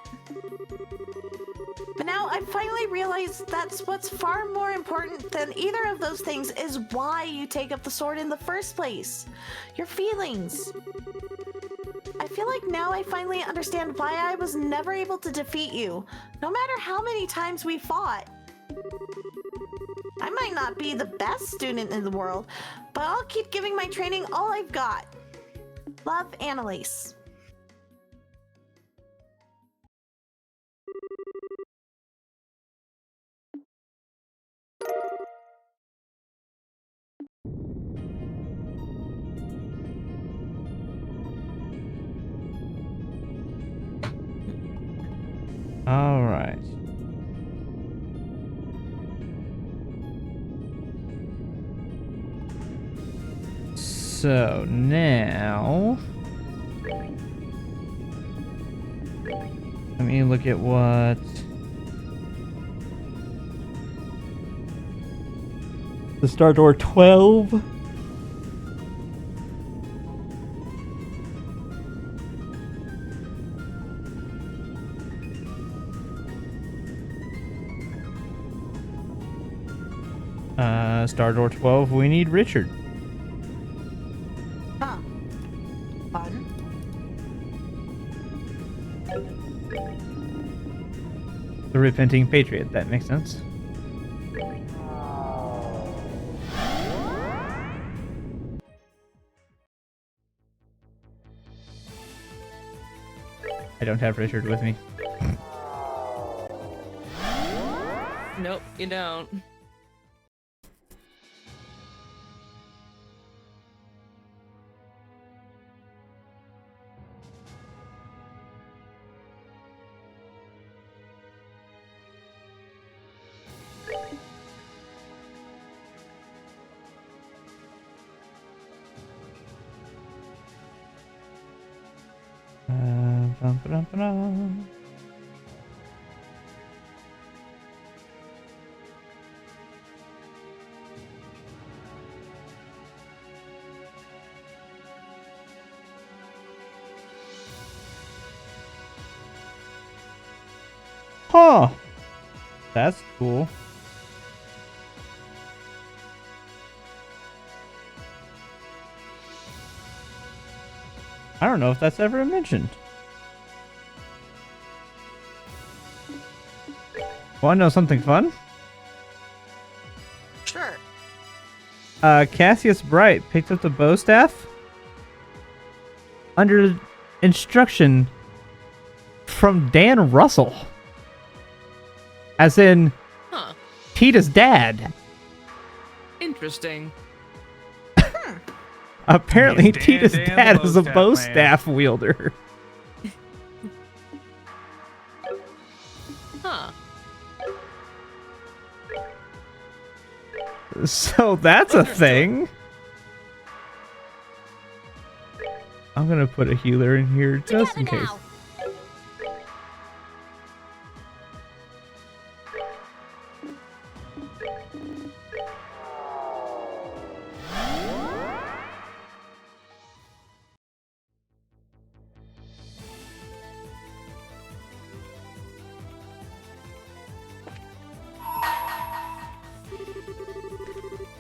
But now I finally realized that's what's far more important than either of those things is why you take up the sword in the first place. Your feelings. I feel like now I finally understand why I was never able to defeat you, no matter how many times we fought. I might not be the best student in the world, but I'll keep giving my training all I've got. Love, Annalise. All right. So now, let me look at what the Star Door 12. Star Door 12, we need Richard. Huh. Fun. The repenting patriot, that makes sense. I don't have Richard with me. Nope, you don't. Bum-ba-dum-ba-dum. Huh. That's cool. I don't know if that's ever mentioned. Want to know something fun? Sure. Cassius Bright picked up the bow staff under instruction from Dan Russell. As in, Huh. Tita's dad. Interesting. Apparently, Yes, Dan- Tita's Dan the dad is a bow bow staff man. staff wielder. Huh. So that's a Understood. thing. I'm gonna put a healer in here just in case.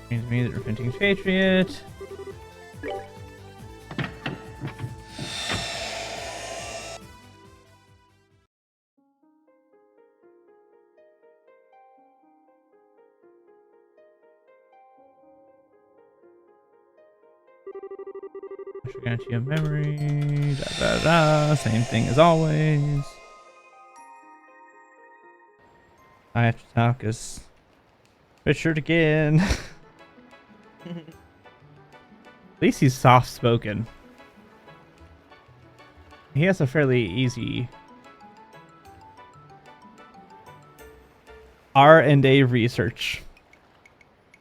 Means me, the repenting patriot. Got you a memory. Da da da. Same thing as always. I have to talk as Richard again. At least he's soft spoken. He has a fairly easy R&A research.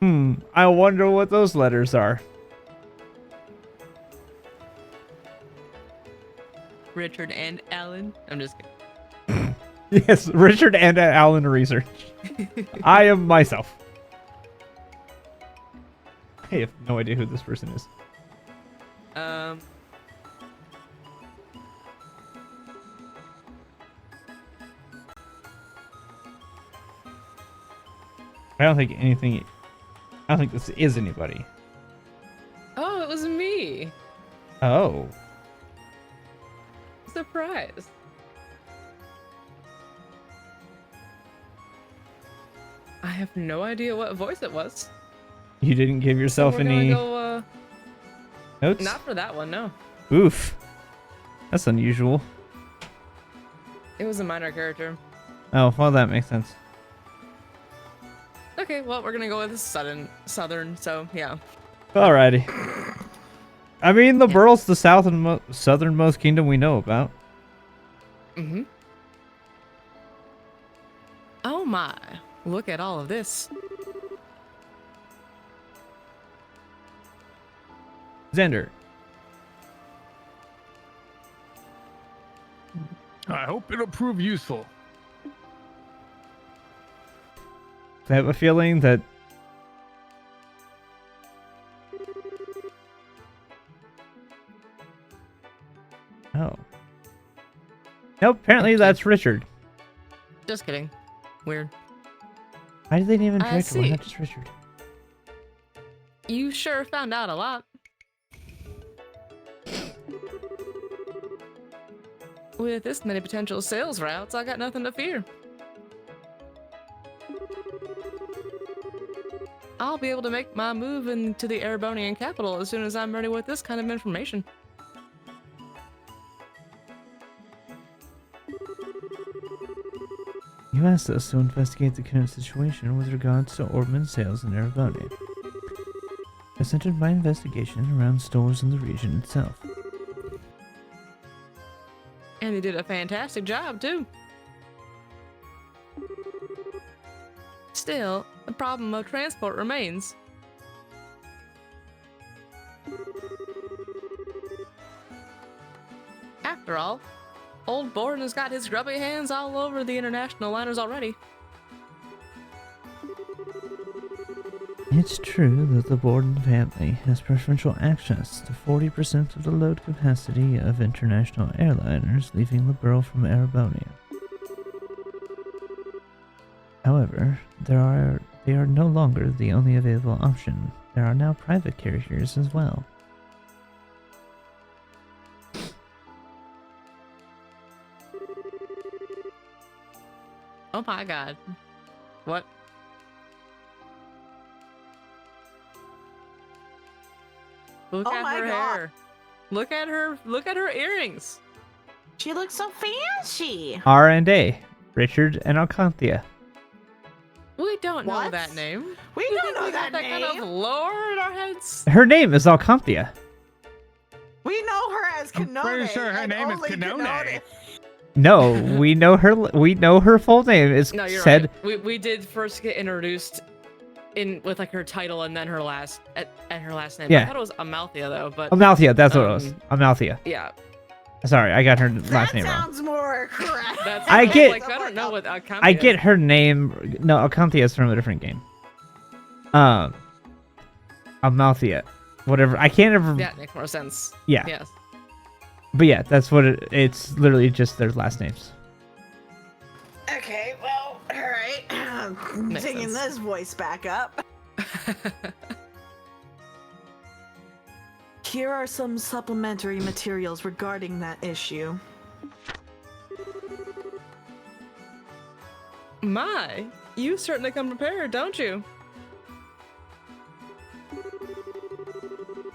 I wonder what those letters are. Richard and Alan. I'm just kidding. Yes, Richard and Alan research. I am myself. I have no idea who this person is. I don't think this is anybody. Oh, it was me. Oh. Surprise. I have no idea what voice it was. You didn't give So yourself we're any gonna go, notes? not for that one, no. Oof. That's unusual. It was a minor character. Oh, well, that makes sense. Okay, well, we're gonna go with southern, so yeah. Alrighty. I mean, the Burl's the southernmost kingdom we know about. Mm-hmm. Oh my, look at all of this. Xander. I hope it'll prove useful. I have a feeling that oh. Nope, apparently that's Richard. Just kidding. Weird. Why did they name him I Richard? Why see. not just Richard? You sure found out a lot. With this many potential sales routes, I got nothing to fear. I'll be able to make my move into the Erebonian capital as soon as I'm ready with this kind of information. You asked us to investigate the current situation with regards to Orbman sales in Erebonia. I centered my investigation around stores in the region itself. And you did a fantastic job, too. Still, the problem of transport remains. After all, old Borden has got his grubby hands all over the international liners already. It's true that the Borden family has preferential access to 40% of the load capacity of international airliners leaving the borough from Erebonia. However, they are no longer the only available option. There are now private carriers as well. Oh my god. What? Look Oh at my her God. hair. Look at her earrings. She looks so fancy. R&A, Richard and Alcanthia. We don't know What? that name. We You don't think know we got that that kind name. of lore in our heads? Her name is Alcanthia. We know her as I'm Kanone. pretty sure her and name is only Kanone. No, we know her. We know her full name is No, you're said. right. We did first get introduced in with like her title and then her last and her last name. Yeah. I thought it was Amalthea though, but Amalthea. That's what it was. Amalthea. yeah. Sorry, I got her That last name wrong. sounds more correct. That's I was get- like I don't know what Alcanthia I get her name. No, Alcanthia is from a different game. Amalthea, whatever. I can't ever. Yeah, makes more sense. Yeah. Yes. But yeah, that's what it's literally just their last names. Okay, well, all right. Makes Taking sense. this voice back up. Here are some supplementary materials regarding that issue. My, you certainly come prepared, don't you?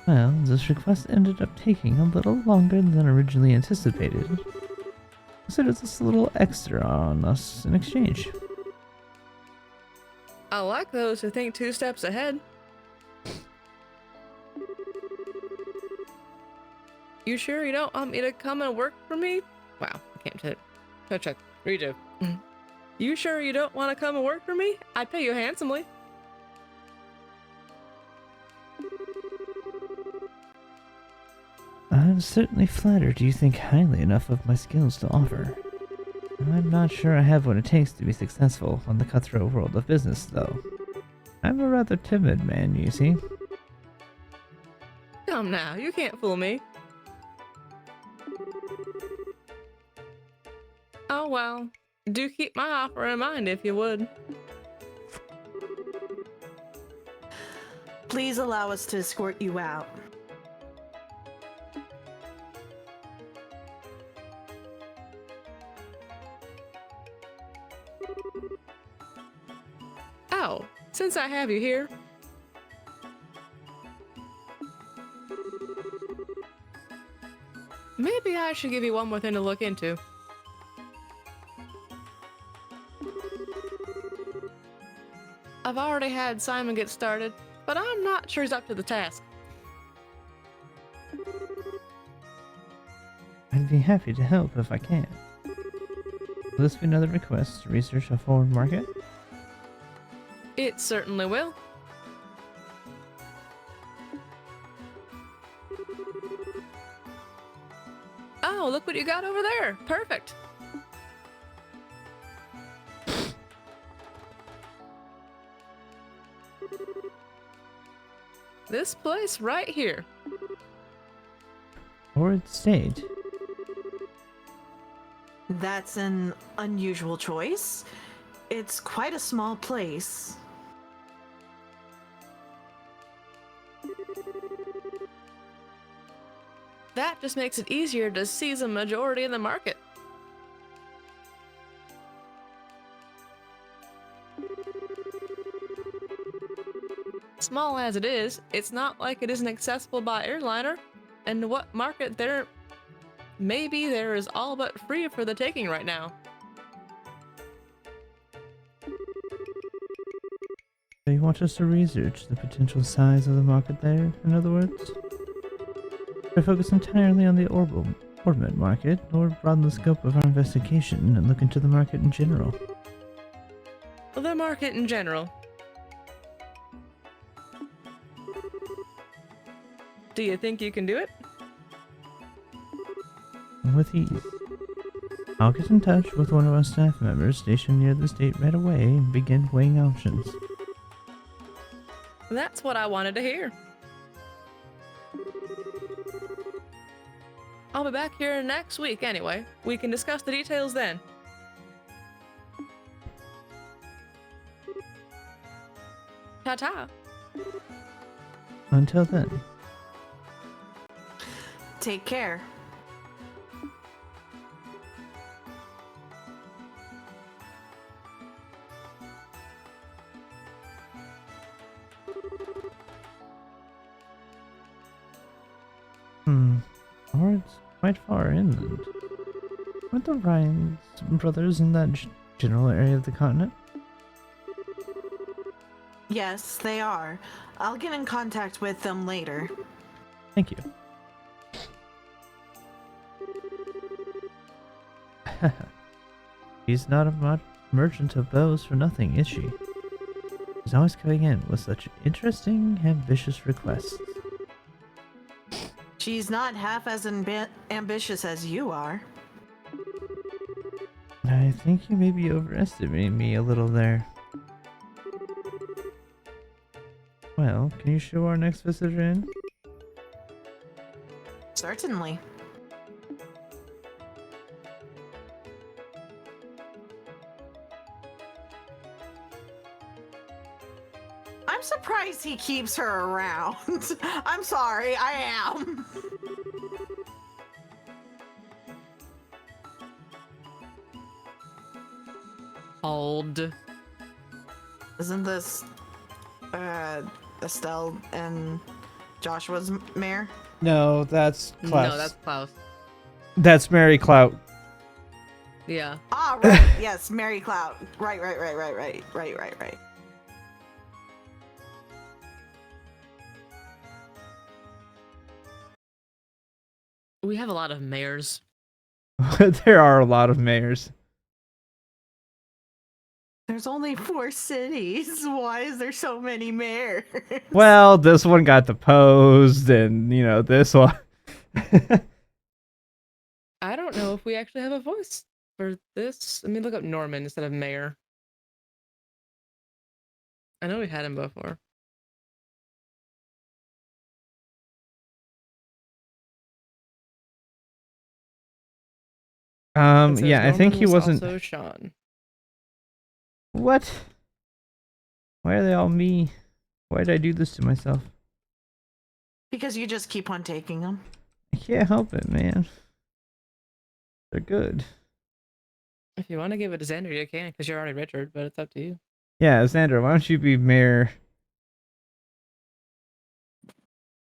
Well, this request ended up taking a little longer than originally anticipated. Consider this a little extra on us in exchange. I like those who think 2 steps ahead. You sure you don't want me to come and work for me? Wow, I can't check. Redo. You sure you don't want to come and work for me? I'd pay you handsomely. I'm certainly flattered you think highly enough of my skills to offer. I'm not sure I have what it takes to be successful in the cutthroat world of business, though. I'm a rather timid man, you see. Come now, you can't fool me. Oh well, do keep my offer in mind if you would. Please allow us to escort you out. Oh, since I have you here. Maybe I should give you one more thing to look into. I've already had Simon get started, but I'm not sure he's up to the task. I'd be happy to help if I can. Will this be another request to research a foreign market? It certainly will. Oh, look what you got over there. Perfect. This place right here. Horrid state. That's an unusual choice. It's quite a small place. That just makes it easier to seize a majority in the market. small as it is, it's not like it isn't accessible by airliner. And what market there? Maybe there is all but free for the taking right now. So you want us to research the potential size of the market there, in other words? Or focus entirely on the ornament market, or broaden the scope of our investigation and look into the market in general? The market in general. Do you think you can do it? With ease. I'll get in touch with one of our staff members stationed near the state right away and begin weighing options. That's what I wanted to hear. I'll be back here next week anyway. We can discuss the details then. Ta-ta. Until then. Take care. Or it's quite far inland. Weren't the Ryans brothers in that general area of the continent? Yes, they are. I'll get in contact with them later. Thank you. She's not a merchant of bows for nothing, is she? She's always coming in with such interesting, ambitious requests. She's not half as ambitious as you are. I think you may be overestimating me a little there. Well, can you show our next visitor in? Certainly. I'm surprised he keeps her around. I'm sorry, I am. Old. Isn't this Estelle and Joshua's mare? No, that's Klaus. No, that's Klaus. That's Mary Clout. Yeah. Ah, right. Yes, Mary Clout. Right. We have a lot of mayors. There are a lot of mayors. There's only 4 cities. Why is there so many mayors? Well, this one got deposed, and, you know, this one. I don't know if we actually have a voice for this. Let me look up Norman instead of mayor. I know we had him before. It says Yeah, I think Norman he was wasn't. Also Sean. What? Why are they all me? Why did I do this to myself? Because you just keep on taking them. I can't help it, man. They're good. If you want to give it to Xander, you can, because you're already Richard, but it's up to you. Yeah, Xander, why don't you be Mayor?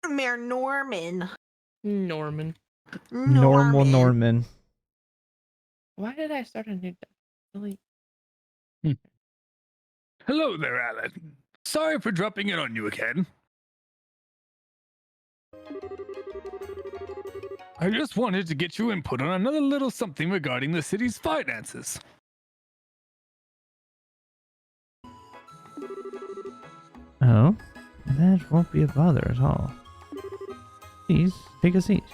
Mayor Norman. Norman. Normal Norman. Why did I start a new delete? Hello there, Alan. Sorry for dropping in on you again. I just wanted to get your input on another little something regarding the city's finances. Oh, that won't be a bother at all. Please, take a seat.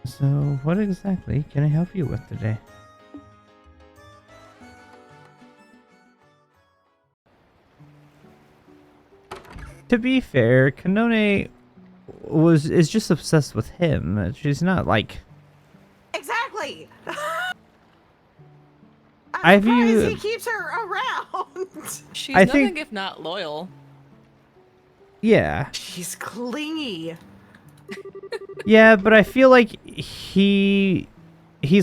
So, what exactly can I help you with today? To be fair, Kanone is just obsessed with him. She's not like... Exactly. I I'm view- surprised he keeps her around. She's I nothing think- if not loyal. Yeah. She's clingy. Yeah, but I feel like he's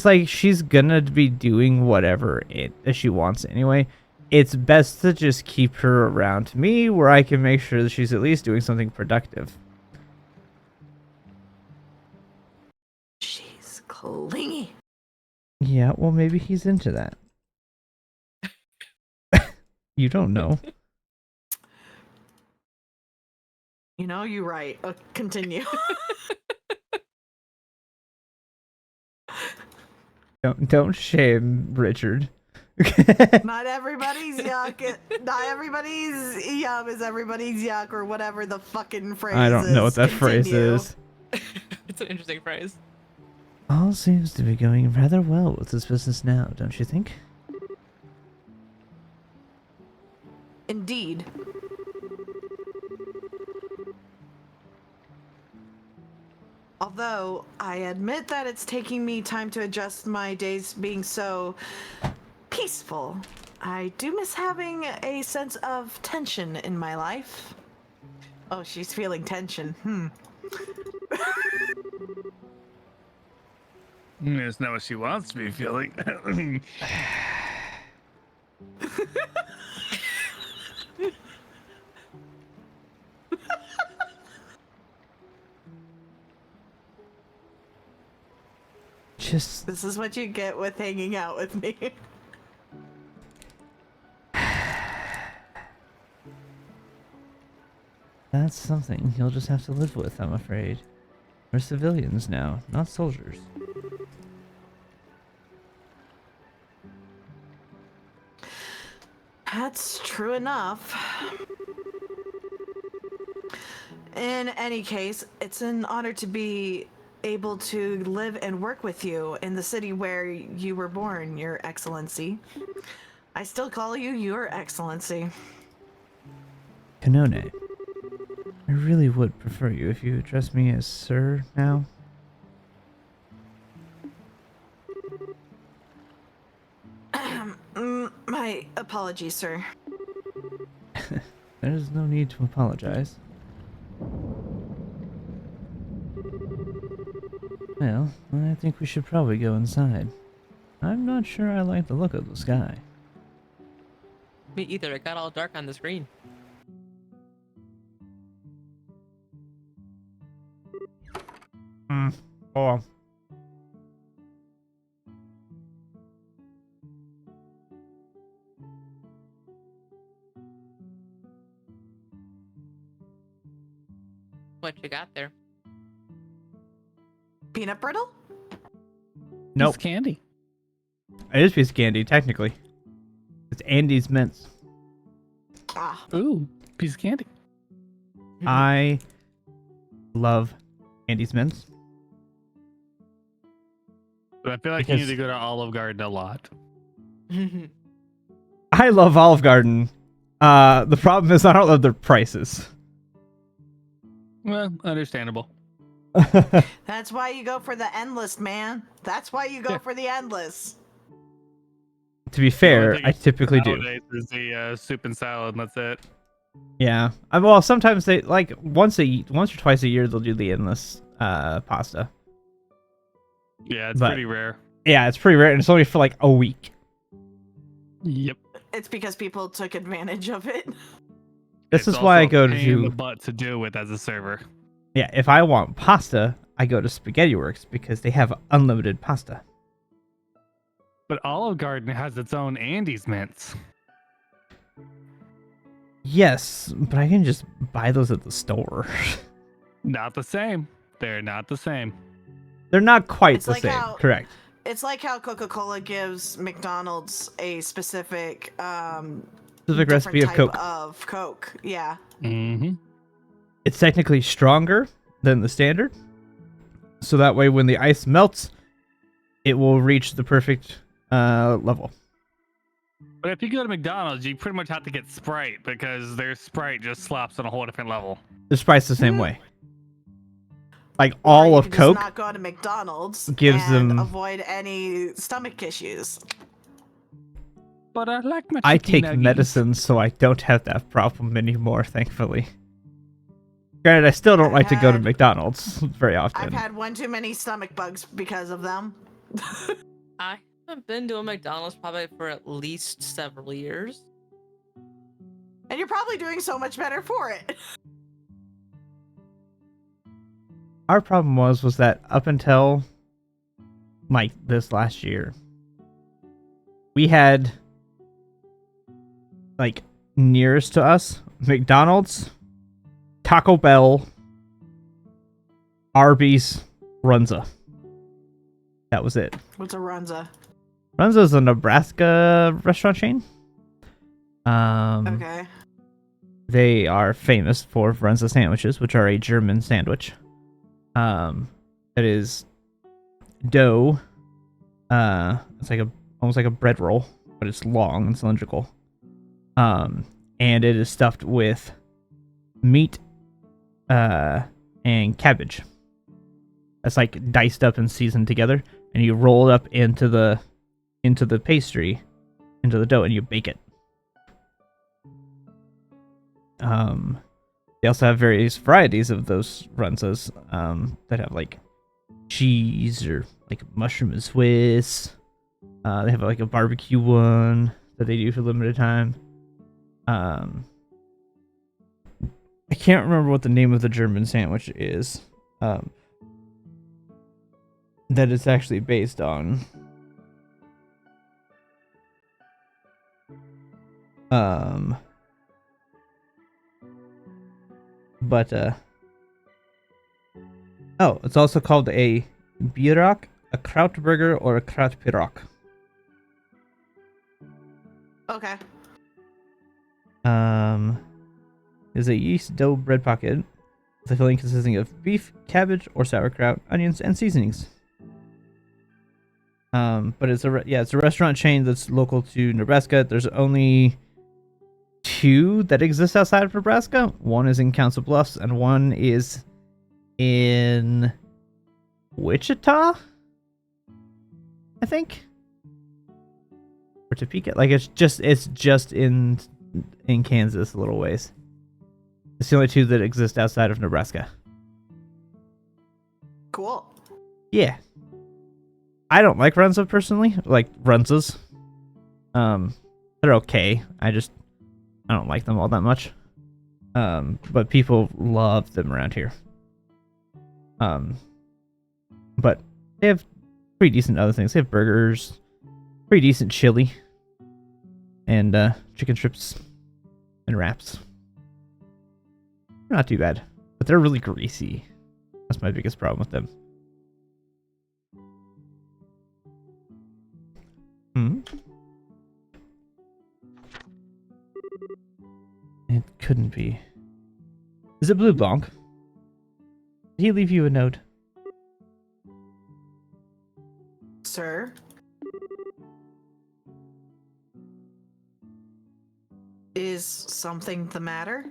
like, she's gonna be doing whatever she wants anyway. It's best to just keep her around me where I can make sure that she's at least doing something productive. She's clingy. Yeah, well, maybe he's into that. You don't know. You know, you're right. Continue. Don't shame Richard. Not everybody's yuck. Not everybody's yum is everybody's yuck, or whatever the fucking phrase is. I don't know what that phrase Continue. is. It's an interesting phrase. All seems to be going rather well with this business now, don't you think? Indeed. Although, I admit that it's taking me time to adjust my days being so peaceful. I do miss having a sense of tension in my life. Oh, she's feeling tension. It's not what she wants to be feeling. Just This is what you get with hanging out with me. that's something you'll just have to live with, I'm afraid. We're civilians now, not soldiers. That's true enough. In any case, it's an honor to be able to live and work with you in the city where you were born, Your Excellency. I still call you Your Excellency. Kanone, I really would prefer you if you address me as Sir now. My apologies, sir. There's no need to apologize. Well, I think we should probably go inside. I'm not sure I like the look of the sky. Me either. It got all dark on the screen. Oh. What you got there? Peanut brittle? Nope. It's candy. It is a piece of candy, technically. It's Andy's Mints. Ah, Ooh, piece of candy. I love Andy's Mints. But I feel like Because- you need to go to Olive Garden a lot. I love Olive Garden. The problem is I don't love their prices. Well, understandable. that's why you go for the endless, man. That's why you go Yeah. for the endless. To be fair, thing I typically do. Nowadays is the soup and salad, and that's it. Yeah. Well, sometimes they like once or twice a year they'll do the endless pasta. Yeah, it's But- pretty rare. Yeah, it's pretty rare, and it's only for like a week. Yep. It's because people took advantage of it. This It's is why I also go a pain in the to butt to do with as a server. yeah. If I want pasta, I go to Spaghetti Works because they have unlimited pasta. But Olive Garden has its own Andy's Mints. Yes, but I can just buy those at the store. Not the same. They're not the same. They're not quite It's the like same. how- Correct. It's like how Coca-Cola gives McDonald's a specific Specific different recipe of type Coke. of Coke. Yeah. Mm-hmm. It's technically stronger than the standard, so that way when the ice melts, it will reach the perfect level. But if you go to McDonald's, you pretty much have to get Sprite because their Sprite just slaps on a whole different level. The Sprite's the same way. Like Or all you of can Coke just not go to McDonald's gives and them- avoid any stomach issues. But I like my I chicken take nuggets. medicine, so I don't have that problem anymore, thankfully. Granted, I still don't like to go to had- McDonald's very I've often. had one too many stomach bugs because of them. I haven't been to a McDonald's probably for at least several years. And you're probably doing so much better for it. Our problem was that up until like this last year, we had like nearest to us McDonald's, Taco Bell, Arby's, Runza. That was it. What's a Runza? Runza is a Nebraska restaurant chain. Okay. They are famous for Runza sandwiches, which are a German sandwich. It is dough. It's like almost like a bread roll, but it's long and cylindrical. And it is stuffed with meat, and cabbage. That's like diced up and seasoned together, and you roll it up into the pastry, into the dough, and you bake it. They also have various varieties of those runzas that have like cheese or like mushroom and Swiss. They have like a barbecue one that they do for a limited time. I can't remember what the name of the German sandwich is. That it's actually based on. Oh, it's also called a Bierach, a Krautburger, or a Krautpirog. Okay. Is a yeast dough bread pocket with a filling consisting of beef, cabbage, or sauerkraut, onions, and seasonings. But it's a restaurant chain that's local to Nebraska. There's only 2 that exist outside of Nebraska. One is in Council Bluffs, and one is in Wichita, I think, or Topeka. Like it's just in Kansas a little ways. It's the only 2 that exist outside of Nebraska. Cool. Yeah. I don't like Runza personally. Like Runzas. They're okay. I don't like them all that much. But people love them around here. But they have pretty decent other things. They have burgers, pretty decent chili, and chicken strips and wraps. They're not too bad, but they're really greasy. That's my biggest problem with them. It couldn't be. Is it Blue Bonk? Did he leave you a note? Sir? Is something the matter?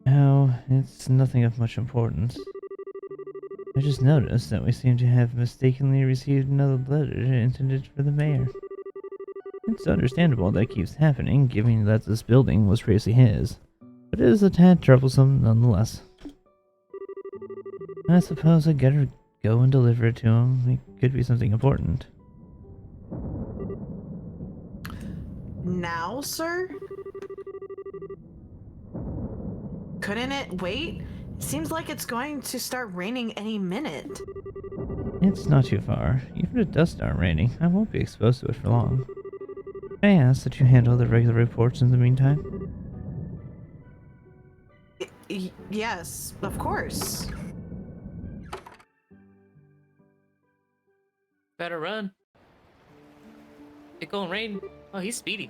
No, it's nothing of much importance. I just noticed that we seem to have mistakenly received another letter intended for the mayor. It's understandable that keeps happening, given that this building was previously his, but it is a tad troublesome nonetheless. I suppose I'd better go and deliver it to him. It could be something important. Now, sir? Couldn't it wait? Seems like it's going to start raining any minute. It's not too far. Even if it does start raining, I won't be exposed to it for long. I ask that you handle the regular reports in the meantime. Yes, of course. Better run. It gonna rain. Oh, he's speedy.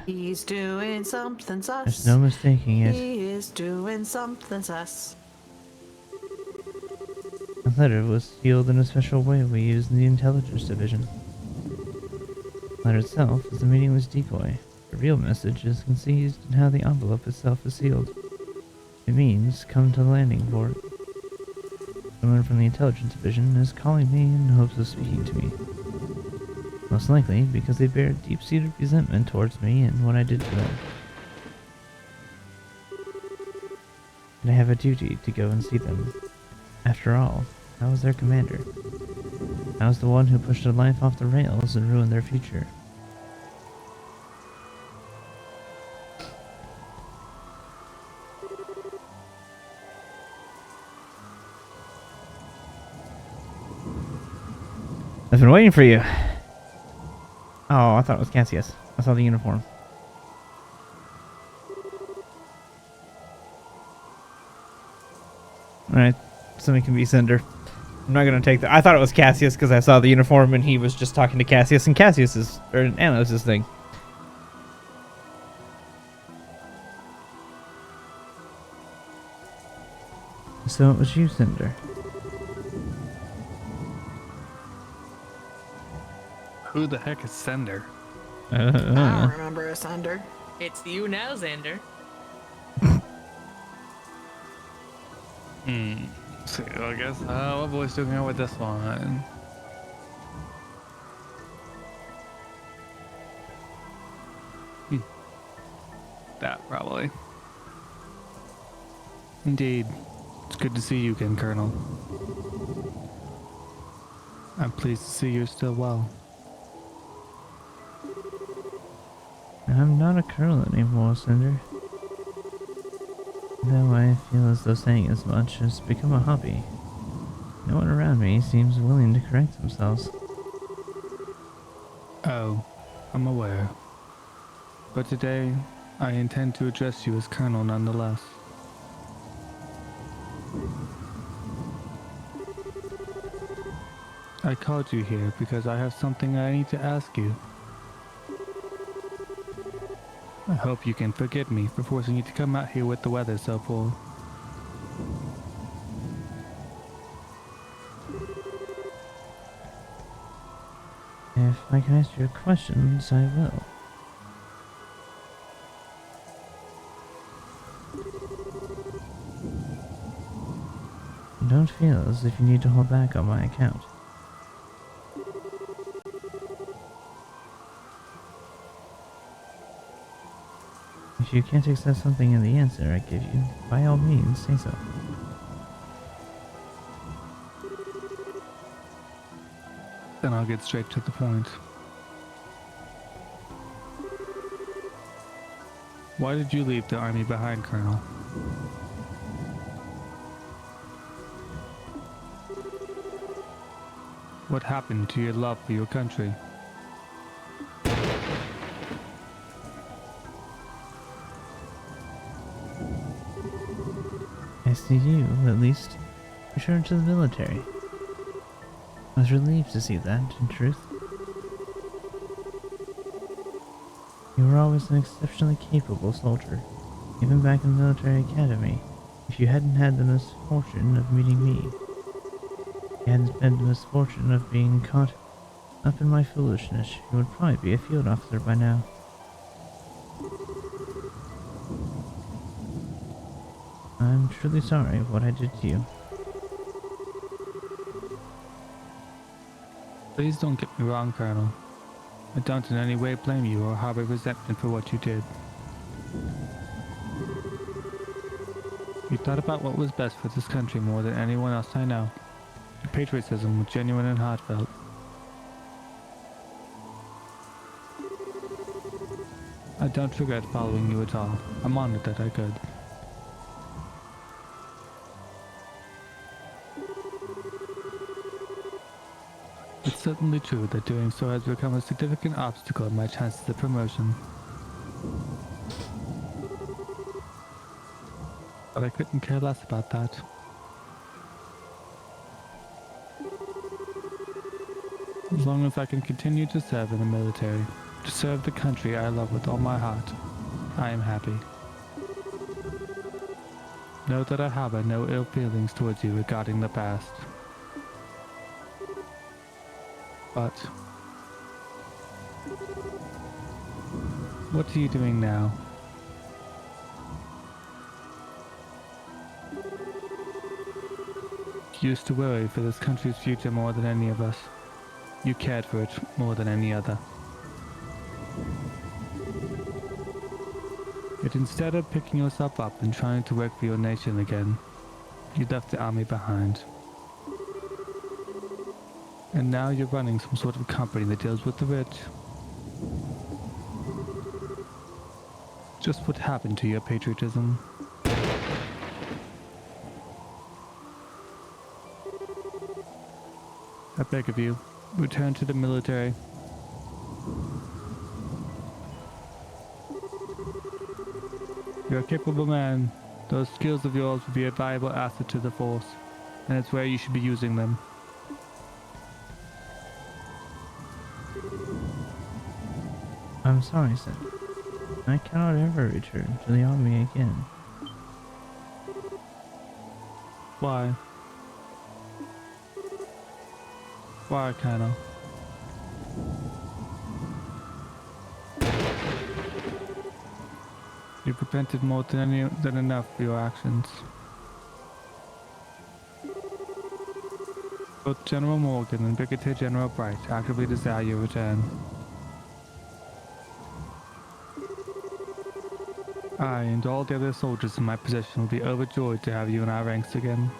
He's doing something sus. There's no mistaking it. He is doing something sus. The letter was sealed in a special way we use in the intelligence division. The letter itself is a meaningless decoy. The real message is concealed in how the envelope itself is sealed. It means, come to the landing port. Someone from the intelligence division is calling me in hopes of speaking to me. Most likely because they bear deep-seated resentment towards me and what I did to them. but I have a duty to go and see them. After all, I was their commander. I was the one who pushed their life off the rails and ruined their future. I've been waiting for you. Oh, I thought it was Cassius. I saw the uniform. Alright, somebody can be Cinder. I'm not gonna take that. I thought it was Cassius because I saw the uniform and he was just talking to Cassius, and Cassius is, or Anos' thing. So it was you, Cinder. Who the heck is Sender? I don't remember a sender. It's you now, Xander. So I guess what voice do we go with this one? That probably. Indeed. It's good to see you again, Colonel. I'm pleased to see you're still well. I'm not a colonel anymore, Cinder. Though I feel as though saying as much has become a hobby. No one around me seems willing to correct themselves. Oh, I'm aware. But today, I intend to address you as Colonel nonetheless. I called you here because I have something I need to ask you. I hope you can forgive me for forcing you to come out here with the weather so poor. If I can answer your questions, I will. Don't feel as if you need to hold back on my account. If you can't accept something in the answer I give you, by all means, say so. Then I'll get straight to the point. Why did you leave the army behind, Colonel? What happened to your love for your country? I see you, at least, return to the military. I was relieved to see that, in truth. You were always an exceptionally capable soldier, even back in the military academy. If you hadn't had the misfortune of meeting me, if you hadn't had the misfortune of being caught up in my foolishness, you would probably be a field officer by now. I'm truly sorry for what I did to you. Please don't get me wrong, Colonel. I don't in any way blame you or harbor resentment for what you did. You thought about what was best for this country more than anyone else I know. Your patriotism was genuine and heartfelt. I don't regret following you at all. I'm honored that I could. It's certainly true that doing so has become a significant obstacle in my chances of promotion. But I couldn't care less about that. As long as I can continue to serve in the military, to serve the country I love with all my heart, I am happy. Know that I harbor no ill feelings towards you regarding the past. But what are you doing now? You used to worry for this country's future more than any of us. You cared for it more than any other. Yet instead of picking yourself up and trying to work for your nation again, you left the army behind. And now you're running some sort of company that deals with the rich. Just what happened to your patriotism? I beg of you, return to the military. You're a capable man. Those skills of yours would be a valuable asset to the force, and it's where you should be using them. I'm sorry, sir. I cannot ever return to the army again. Why? Why, Colonel? You've repented more than enough for your actions. Both General Morgan and Brigadier General Bright actively desire your return. I and all the other soldiers in my position will be overjoyed to have you in our ranks again.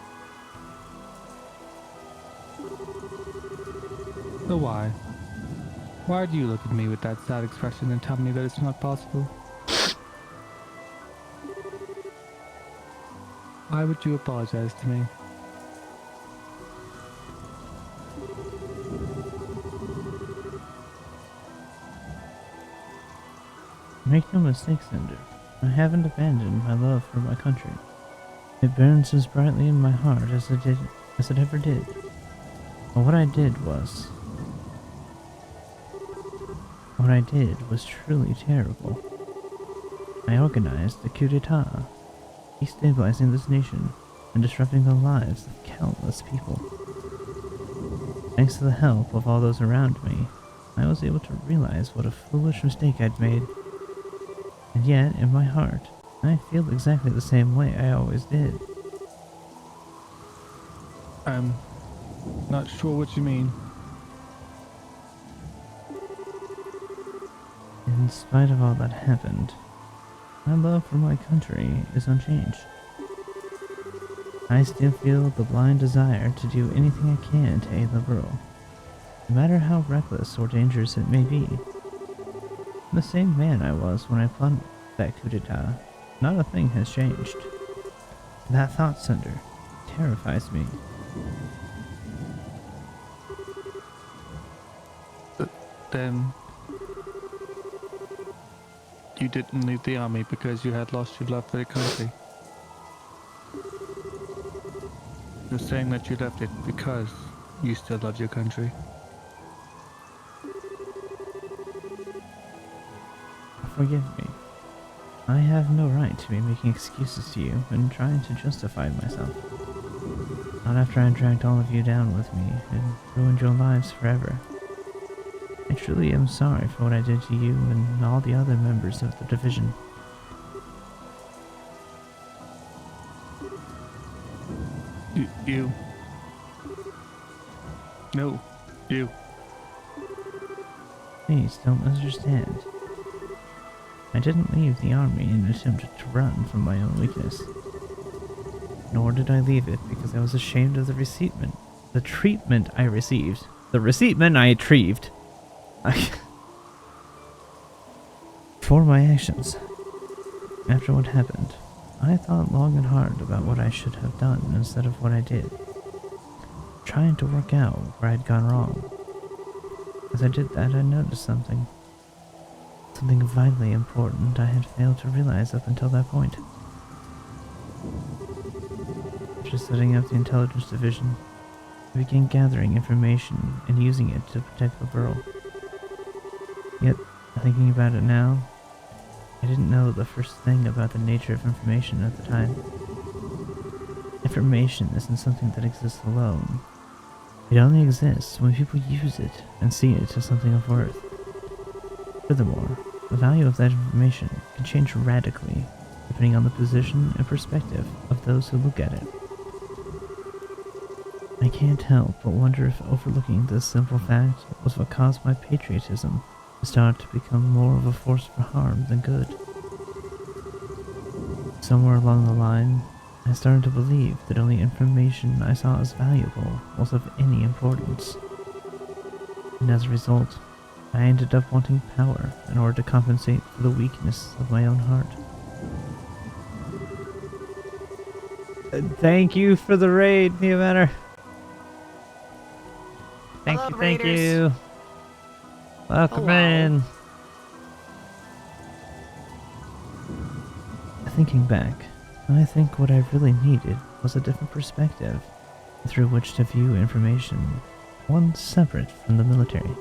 So why? Why do you look at me with that sad expression and tell me that it's not possible? Why would you apologize to me? Make no mistake, Cinder. I haven't abandoned my love for my country. It burns as brightly in my heart as it ever did. But what I did was truly terrible. I organized the coup d'etat, destabilizing this nation and disrupting the lives of countless people. Thanks to the help of all those around me, I was able to realize what a foolish mistake I'd made. And yet, in my heart, I feel exactly the same way I always did. I'm not sure what you mean. In spite of all that happened, my love for my country is unchanged. I still feel the blind desire to do anything I can to aid the world, no matter how reckless or dangerous it may be. The same man I was when I planned that coup d'etat. Not a thing has changed. That thought, Cinder, terrifies me. Then you didn't leave the army because you had lost your love for the country. You're saying that you left it because you still love your country. Forgive me. I have no right to be making excuses to you and trying to justify myself. Not after I dragged all of you down with me and ruined your lives forever. I truly am sorry for what I did to you and all the other members of the division. You. No, you. Please don't misunderstand. I didn't leave the army in an attempt to run from my own weakness. Nor did I leave it because I was ashamed of the treatment I received. The receiptment I retrieved. For my actions. After what happened, I thought long and hard about what I should have done instead of what I did. Trying to work out where I'd gone wrong. As I did that, I noticed something. Something vitally important I had failed to realize up until that point. After setting up the intelligence division, I began gathering information and using it to protect the world. Yet, thinking about it now, I didn't know the first thing about the nature of information at the time. Information isn't something that exists alone. It only exists when people use it and see it as something of worth. Furthermore, the value of that information can change radically depending on the position and perspective of those who look at it. I can't help but wonder if overlooking this simple fact was what caused my patriotism to start to become more of a force for harm than good. somewhere along the line, I started to believe that only information I saw as valuable was of any importance. And as a result, I ended up wanting power in order to compensate for the weakness of my own heart. Thank you for the raid, Neomanor. Thank Hello, you, thank raiders. you. Welcome Hello. in. Thinking back, I think what I really needed was a different perspective through which to view information, one separate from the military.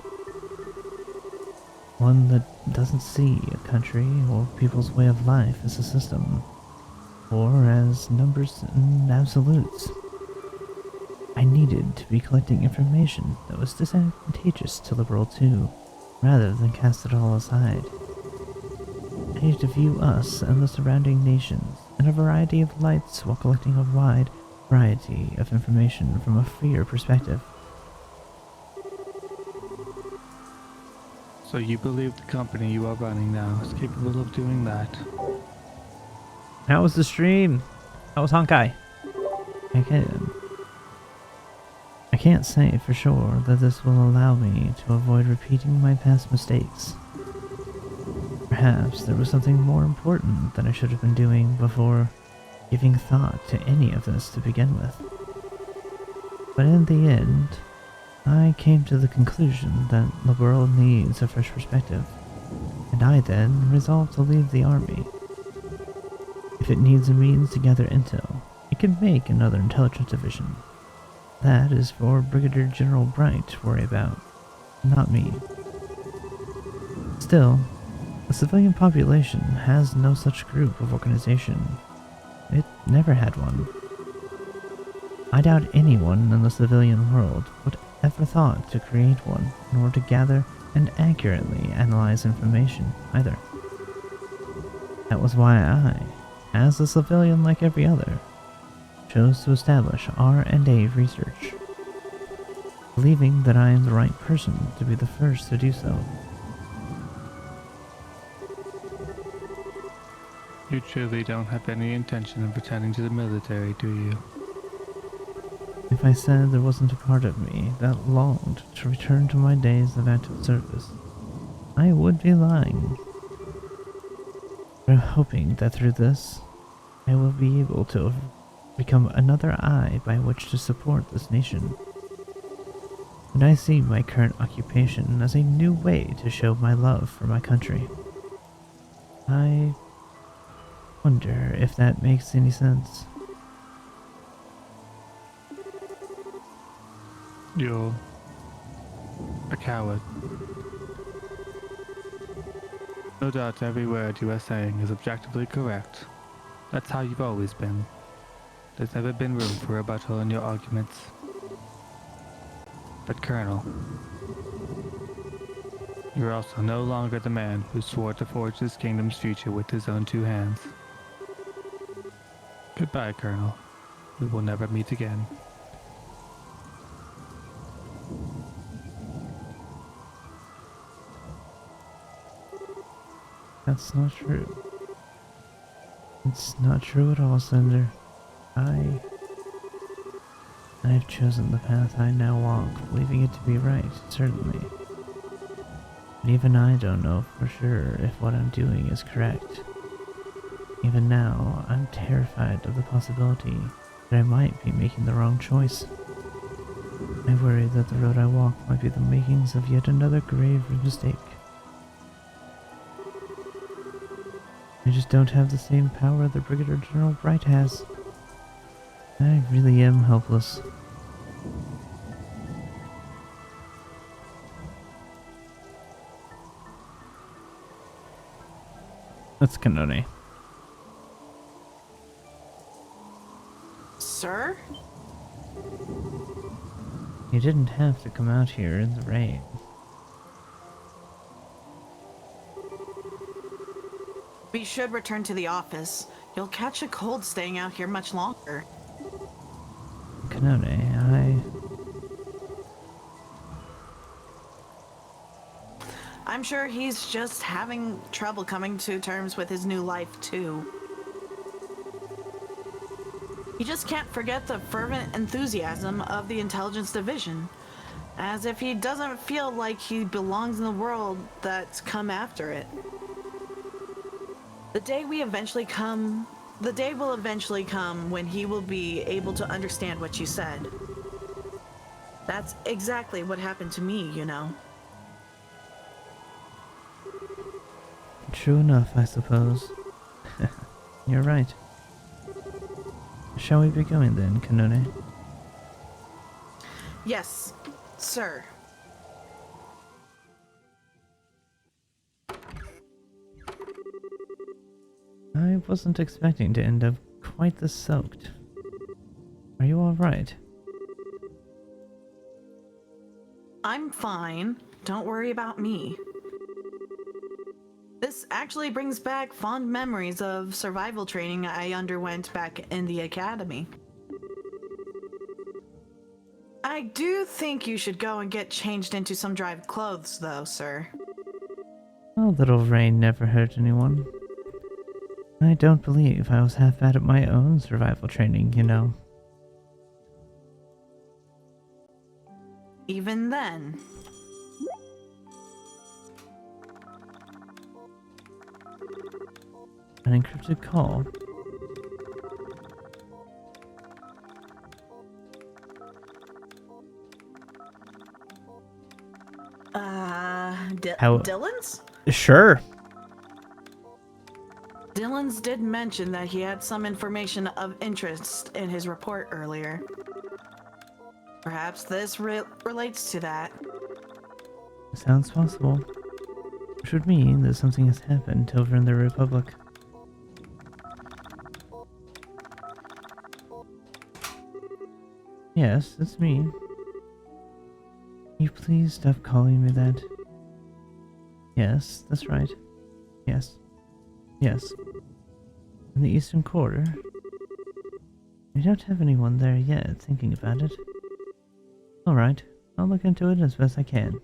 One that doesn't see a country or people's way of life as a system, or as numbers and absolutes. I needed to be collecting information that was disadvantageous to the world too, rather than cast it all aside. I needed to view us and the surrounding nations in a variety of lights while collecting a wide variety of information from a freer perspective. So you believe the company you are running now is capable of doing that? How was the stream? How was Honkai? I can't say for sure that this will allow me to avoid repeating my past mistakes. Perhaps there was something more important that I should have been doing before giving thought to any of this to begin with. But in the end, I came to the conclusion that the world needs a fresh perspective, and I then resolved to leave the army. If it needs a means to gather intel, it can make another intelligence division. That is for Brigadier General Bright to worry about, not me. Still, the civilian population has no such group of organization. It never had one. I doubt anyone in the civilian world would ever thought to create one in order to gather and accurately analyze information either. That was why I, as a civilian like every other, chose to establish R&A research, believing that I am the right person to be the first to do so. You truly don't have any intention of returning to the military, do you? If I said there wasn't a part of me that longed to return to my days of active service, I would be lying. But I'm hoping that through this, I will be able to become another eye by which to support this nation. And I see my current occupation as a new way to show my love for my country. I wonder if that makes any sense. You're a coward. No doubt every word you are saying is objectively correct. That's how you've always been. There's never been room for rebuttal in your arguments. But Colonel, you're also no longer the man who swore to forge this kingdom's future with his own two hands. Goodbye, Colonel. We will never meet again. That's not true. It's not true at all, Cinder. I've chosen the path I now walk, believing it to be right, certainly. But even I don't know for sure if what I'm doing is correct. Even now, I'm terrified of the possibility that I might be making the wrong choice. I worry that the road I walk might be the makings of yet another grave mistake. I just don't have the same power that Brigadier General Bright has. I really am helpless. That's Kanone. Sir? You didn't have to come out here in the rain. We should return to the office. You'll catch a cold staying out here much longer. Kanone, I'm sure he's just having trouble coming to terms with his new life, too. just can't forget the fervent enthusiasm of the Intelligence Division, as if he doesn't feel like he belongs in the world that's come after it. The day will eventually come when he will be able to understand what you said. That's exactly what happened to me, you know. True enough, I suppose. You're right. Shall we be going then, Kanone? Yes, sir. I wasn't expecting to end up quite this soaked. Are you alright? I'm fine. Don't worry about me. This actually brings back fond memories of survival training I underwent back in the academy. I do think you should go and get changed into some dry clothes, though, sir. A little rain never hurt anyone. I don't believe I was half bad at my own survival training, you know. Even then. An encrypted call. Dylan's? Sure. Dylan's did mention that he had some information of interest in his report earlier. Perhaps this relates to that. Sounds possible. Which would mean that something has happened over in the Republic. Yes, it's me. Can you please stop calling me that? Yes, that's right. Yes. Yes. In the Eastern Quarter? We don't have anyone there yet thinking about it. Alright, I'll look into it as best I can.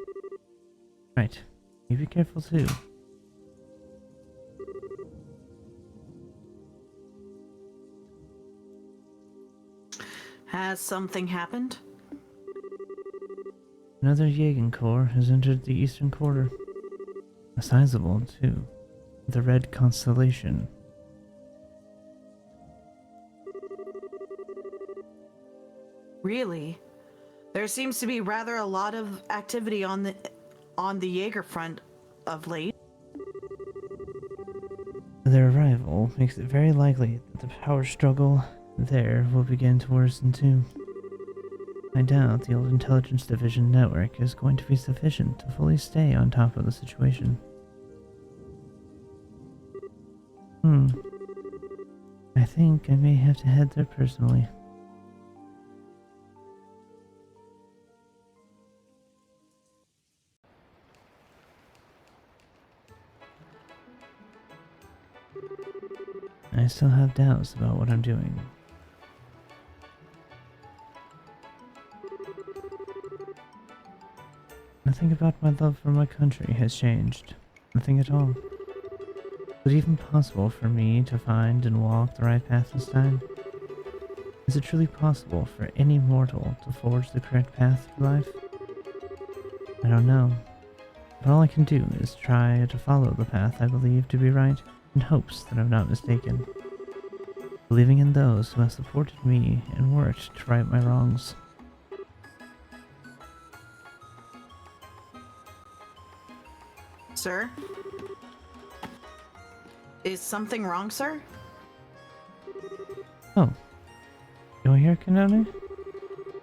Right, you be careful too. Has something happened? Another Jagen Corps has entered the Eastern Quarter. A sizable one too. The Red Constellation. Really? There seems to be rather a lot of activity on the Jaeger front of late. Their arrival makes it very likely that the power struggle there will begin to worsen too. I doubt the old Intelligence Division network is going to be sufficient to fully stay on top of the situation. I think I may have to head there personally. I still have doubts about what I'm doing. Nothing about my love for my country has changed. Nothing at all. Is it even possible for me to find and walk the right path this time? Is it truly possible for any mortal to forge the correct path through life? I don't know. But all I can do is try to follow the path I believe to be right, in hopes that I'm not mistaken. Believing in those who have supported me and worked to right my wrongs. Sir? Is something wrong, sir? Oh. You're here, Kanone?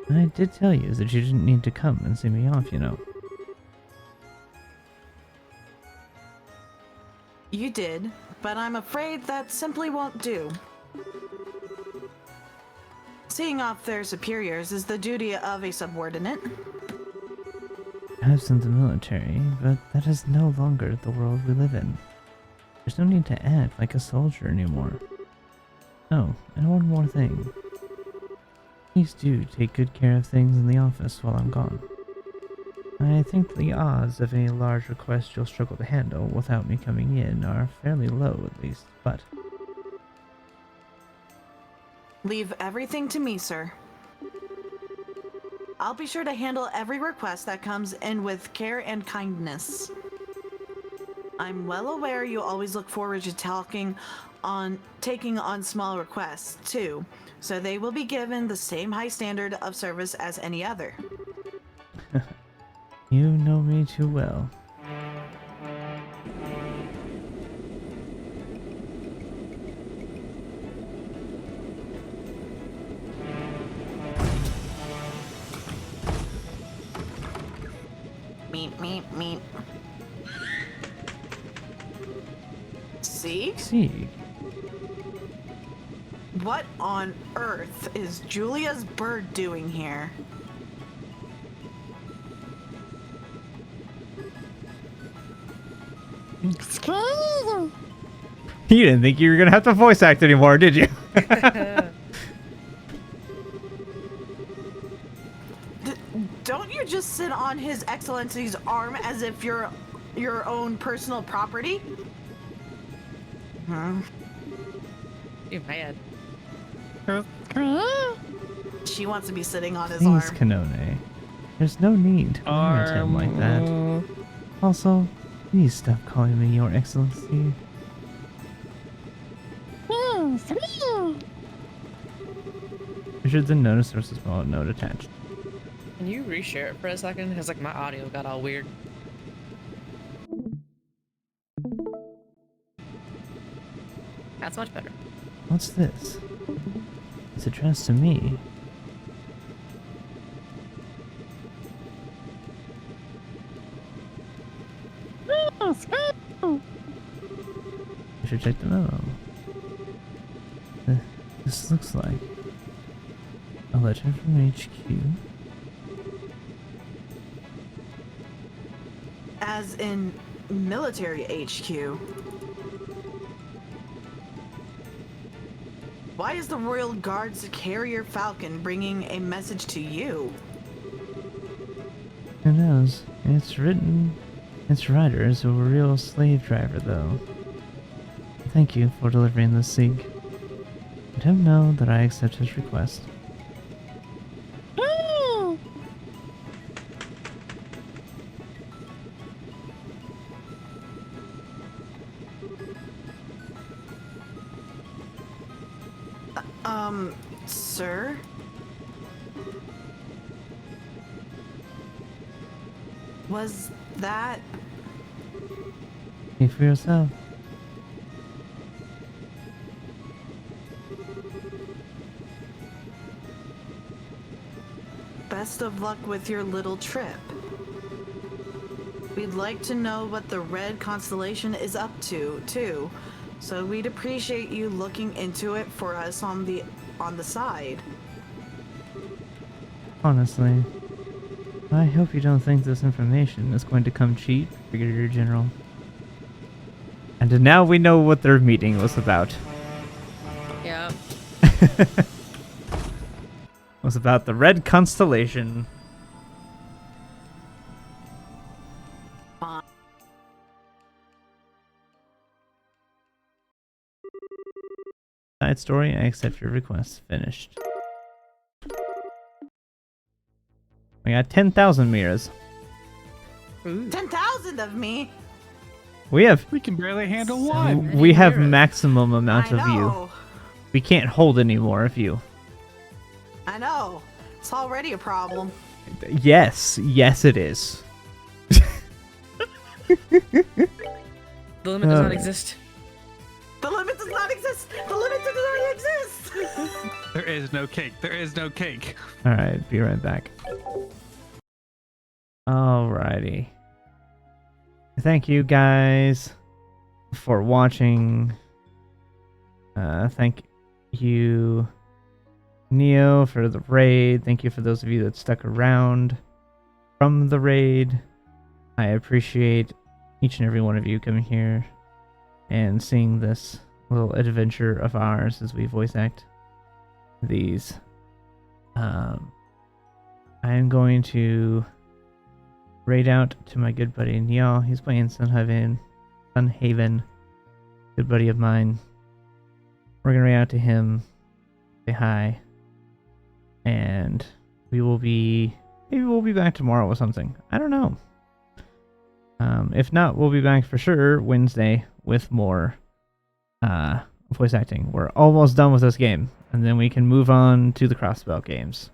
I did tell you that you didn't need to come and see me off, you know. You did, but I'm afraid that simply won't do. Seeing off their superiors is the duty of a subordinate. Perhaps in the military, but that is no longer the world we live in. There's no need to act like a soldier anymore. Oh, and one more thing. Please do take good care of things in the office while I'm gone. I think the odds of any large request you'll struggle to handle without me coming in are fairly low at least, but... Leave everything to me, sir. I'll be sure to handle every request that comes in with care and kindness. I'm well aware you always look forward to taking on small requests, too, so they will be given the same high standard of service as any other. You know me too well. Meep. See? See, What on earth is Julia's bird doing here? you didn't think you were gonna have to voice act anymore, did you? Don't you just sit on His Excellency's arm as if you're your own personal property? You're mad. She wants to be sitting on his Please, arm. Kanone. There's no need to irritate him like that. Also, please stop calling me Your Excellency. You should then notice there's a small note attached. Can you reshare it for a second? Because like my audio got all weird. That's much better. What's this? It's addressed to me. I should check the memo. This looks like a letter from HQ. As in military HQ. Why is the Royal Guard's carrier Falcon bringing a message to you? Who knows? Its writer is a real slave driver, though. Thank you for delivering this Sig. Let him know that I accept his request. Sir? Was that... See for yourself. Best of luck with your little trip. We'd like to know what the Red Constellation is up to, too. So we'd appreciate you looking into it for us on the side. Honestly, I hope you don't think this information is going to come cheap, Brigadier General. And now we know what their meeting was about. Yeah. It was about the Red Constellation. Side story, I accept your request. Finished. We got 10,000 mirrors. 10,000 of me? We can barely handle one. we have maximum amount I of you. know. We can't hold any more of you. I know. It's already a problem. Yes, it is. The limit does not exist. The limit does not exist! The limit does not exist! There is no cake. There is no cake. Alright, be right back. Alrighty. Thank you guys for watching. Thank you, Neo, for the raid. Thank you for those of you that stuck around from the raid. I appreciate each and every one of you coming here and seeing this little adventure of ours as we voice act these. I am going to raid out to my good buddy Neil. He's playing Sunhaven. Good buddy of mine. We're gonna raid out to him. say hi. And maybe we'll be back tomorrow with something. I don't know. If not, we'll be back for sure Wednesday with more voice acting. We're almost done with this game, and then we can move on to the crossbow games.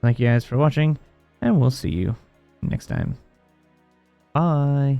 Thank you guys for watching, and we'll see you next time. Bye.